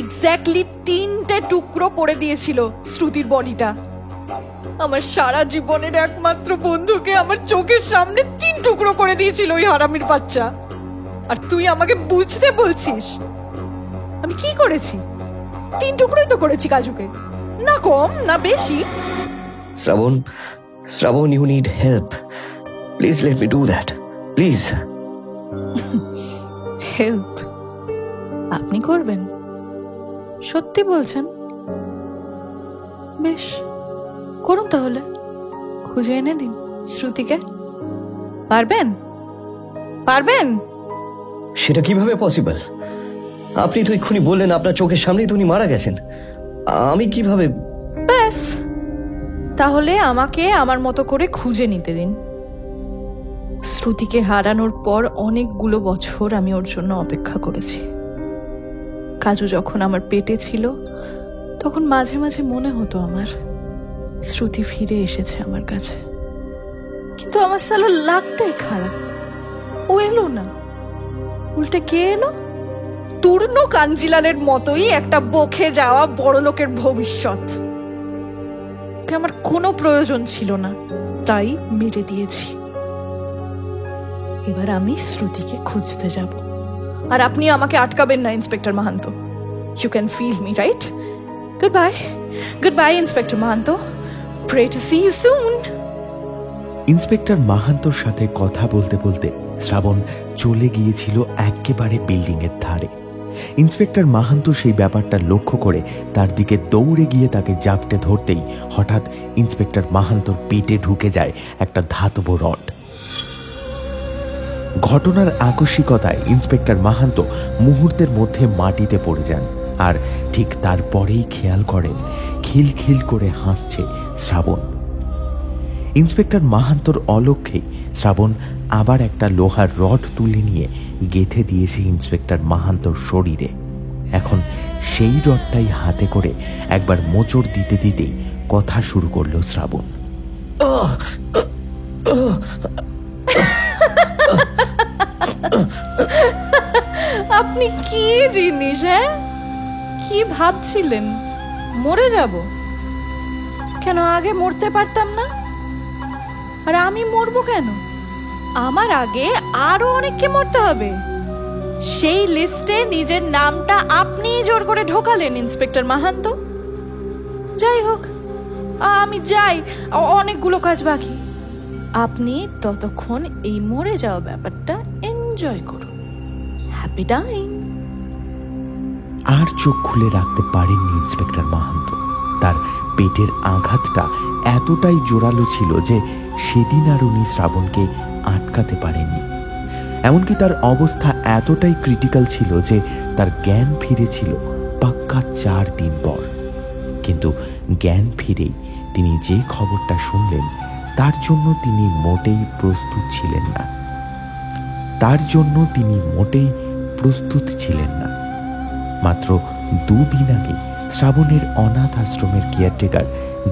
S7: এক্স্যাক্টলি 3টে টুকরো করে দিয়েছিল শ্রুতির বডিটা। আমার সারা জীবনের একমাত্র বন্ধুকে আমার চোখের সামনে 3 টুকরো করে দিয়েছিল ওই হারামির বাচ্চা। আর তুই আমাকে বুঝতে বলছিস? আমি কি করেছি? 3 টুকরোই তো করেছি কাজুকে, না কম না বেশি।
S3: Shraban, Shraban, you need help. Please let me do that, please.
S7: Help আপনি করবেন? সত্যি বলছেন? বেশ, করুন তাহলে। খুঁজে এনে দিন শ্রুতিকে। পারবেন? পারবেন?
S3: সেটা কিভাবে পসিবল? আপনি তো এক্ষুনি বললেন আপনার চোখের সামনেই তো উনি মারা গেছেন। আমি কিভাবে?
S7: ব্যাস, তাহলে আমাকে আমার মতো করে খুঁজে নিতে দিন। শ্রুতিকে হারানোর পর অনেকগুলো বছর আমি ওর জন্য অপেক্ষা করেছি। কাজু যখন আমার পেটে ছিল, তখন মাঝে মাঝে মনে হতো আমার শ্রুতি ফিরে এসেছে আমার কাছে। কিন্তু আমার সালা লাকটাই খারাপ, ও এলো না। উল্টে কে এলো? তূর্ণ কাঞ্জিলালের মতোই একটা বকে যাওয়া বড় লোকের ভবিষ্যৎ। আমার কোনো প্রয়োজন ছিল না, তাই মেরে দিয়েছি। এবার আমি শ্রুতিকে খুঁজতে যাব, আর আপনি আমাকে আটকাবেন না inspector Mahanta. You can feel me, right? Good bye, good bye inspector Mahanta. Pray to see you soon.
S1: Inspector মাহান্তর সাথে কথা বলতে বলতে শ্রাবণ চলে গিয়েছিল একেবারে বিল্ডিং এর ধারে। ইন্সপেক্টর মাহান্ত সেই ব্যাপারটা লক্ষ্য করে তার দিকে দৌড়ে গিয়ে তাকে জাপটে ধরতেই হঠাৎ ইন্সপেক্টর মাহান্তর পেটে ঢুকে যায় একটা ধাতব রড। ঘটনার আকস্মিকতায় ইন্সপেক্টর মাহান্ত মুহূর্তের মধ্যে মাটিতে পড়ে যান, আর ঠিক তারপরেই খেয়াল করেন খিলখিল করে হাসছে শ্রাবণ। ইন্সপেক্টর মাহান্তর অলক্ষ্যে শ্রাবণ আবার একটা লোহার রড তুলে নিয়ে গেঁথে দিয়েছে ইন্সপেক্টর মাহান্তর শরীরে। এখন সেই রডটাই হাতে করে একবার মোচড় দিতে দিতেই কথা শুরু করলো শ্রাবণ।
S7: আপনি কি জিনিস, হ্যাঁ? কি ভাবছিলেন মরে যাব? কেন আগে মরতে পারতাম না? আর আমি মরবো কেন? আমার আগে আরো অনেককে মরতে হবে। সেই লিস্টে নিজের নামটা আপনি জোর করে ঢোকালেন ইন্সপেক্টর মাহান্ত। যাই হোক, আমি যাই, অনেকগুলো কাজ বাকি। আপনি ততক্ষণ এই মরে যাওয়া ব্যাপারটা এনজয় করুন। Happy dyeing.
S1: আর চোখ খুলে রাখতে পারেননি ইন্সপেক্টর মাহান্ত। তার পেটের আঘাতটা এতটাই জোরালো ছিল যে সেদিন আর উনি শ্রাবণকে আটকাতে পারেননি। এমনকি তার অবস্থা এতটাই ক্রিটিক্যাল ছিল যে তার জ্ঞান ফিরেছিল পাক্কা 4 দিন পর। কিন্তু জ্ঞান ফিরেই তিনি যে খবরটা শুনলেন তার জন্য তিনি মোটেই প্রস্তুত ছিলেন না। মাত্র 2 দিন আগে শ্রাবণের অনাথ আশ্রমের কেয়ারটেকার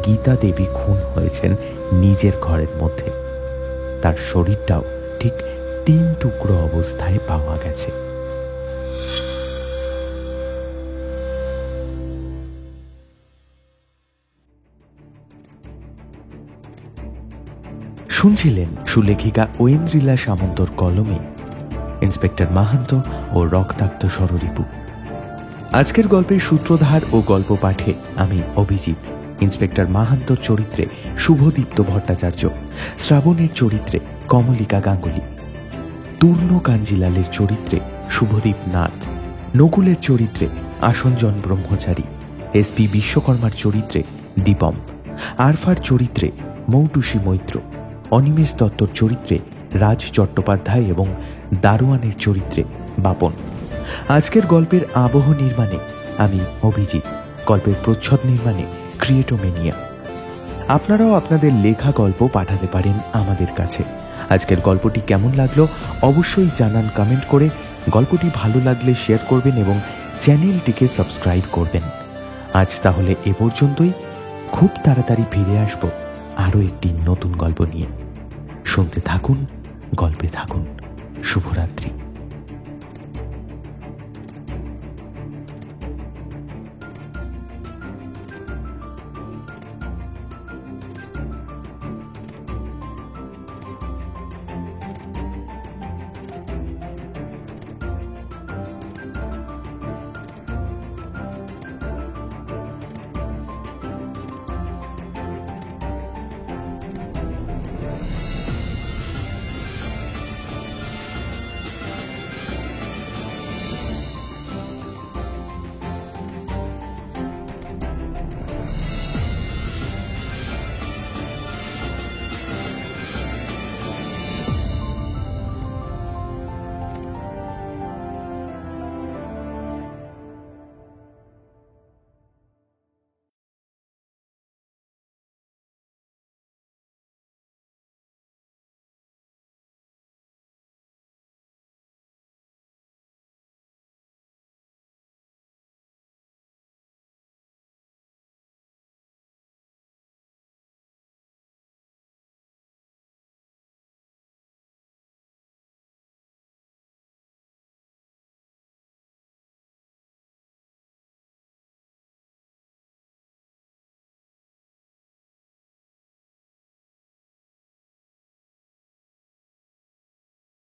S1: গীতা দেবী খুন হয়েছেন নিজের ঘরের মধ্যে। তার শরীরটাও ঠিক 3 টুকরো অবস্থায় পাওয়া গেছে। শুনছিলেন সুলেখিকা ঐন্দ্রিলা সামন্তর কলমে ইন্সপেক্টর মাহান্ত ও রক্তাক্ত স্বররিপু। আজকের গল্পের সূত্রধার ও গল্প পাঠে আমি অভিজিৎ, ইন্সপেক্টর মাহান্তর চরিত্রে শুভদীপ্ত ভট্টাচার্য, শ্রাবণের চরিত্রে কমলিকা গাঙ্গুলি, তূর্ণ কাঞ্জিলালের চরিত্রে শুভদীপ নাথ, নকুলের চরিত্রে আসঞ্জন ব্রহ্মচারী, এসপি বিশ্বকর্মার চরিত্রে দীপম, আরফার চরিত্রে মৌটুসী মৈত্র, অনিমেষ দত্তর চরিত্রে রাজ চট্টোপাধ্যায় এবং দারোয়ানের চরিত্রে বাপন। আজকের গল্পের আবহ নির্মাণে আমি অভিজিৎ, গল্পের প্রচ্ছদ নির্মাণে ক্রিয়েটোমেনিয়া। আপনারাও আপনাদের লেখা গল্প পাঠাতে পারেন আমাদের কাছে। আজকের গল্পটি কেমন লাগলো অবশ্যই জানান কমেন্ট করে। গল্পটি ভালো লাগলে শেয়ার করবেন এবং চ্যানেলটিকে সাবস্ক্রাইব করবেন। আজ তাহলে এ পর্যন্তই। খুব তাড়াতাড়ি ফিরে আসব আরও একটি নতুন গল্প নিয়ে। শুনতে থাকুন, গল্পে থাকুন। শুভরাত্রি।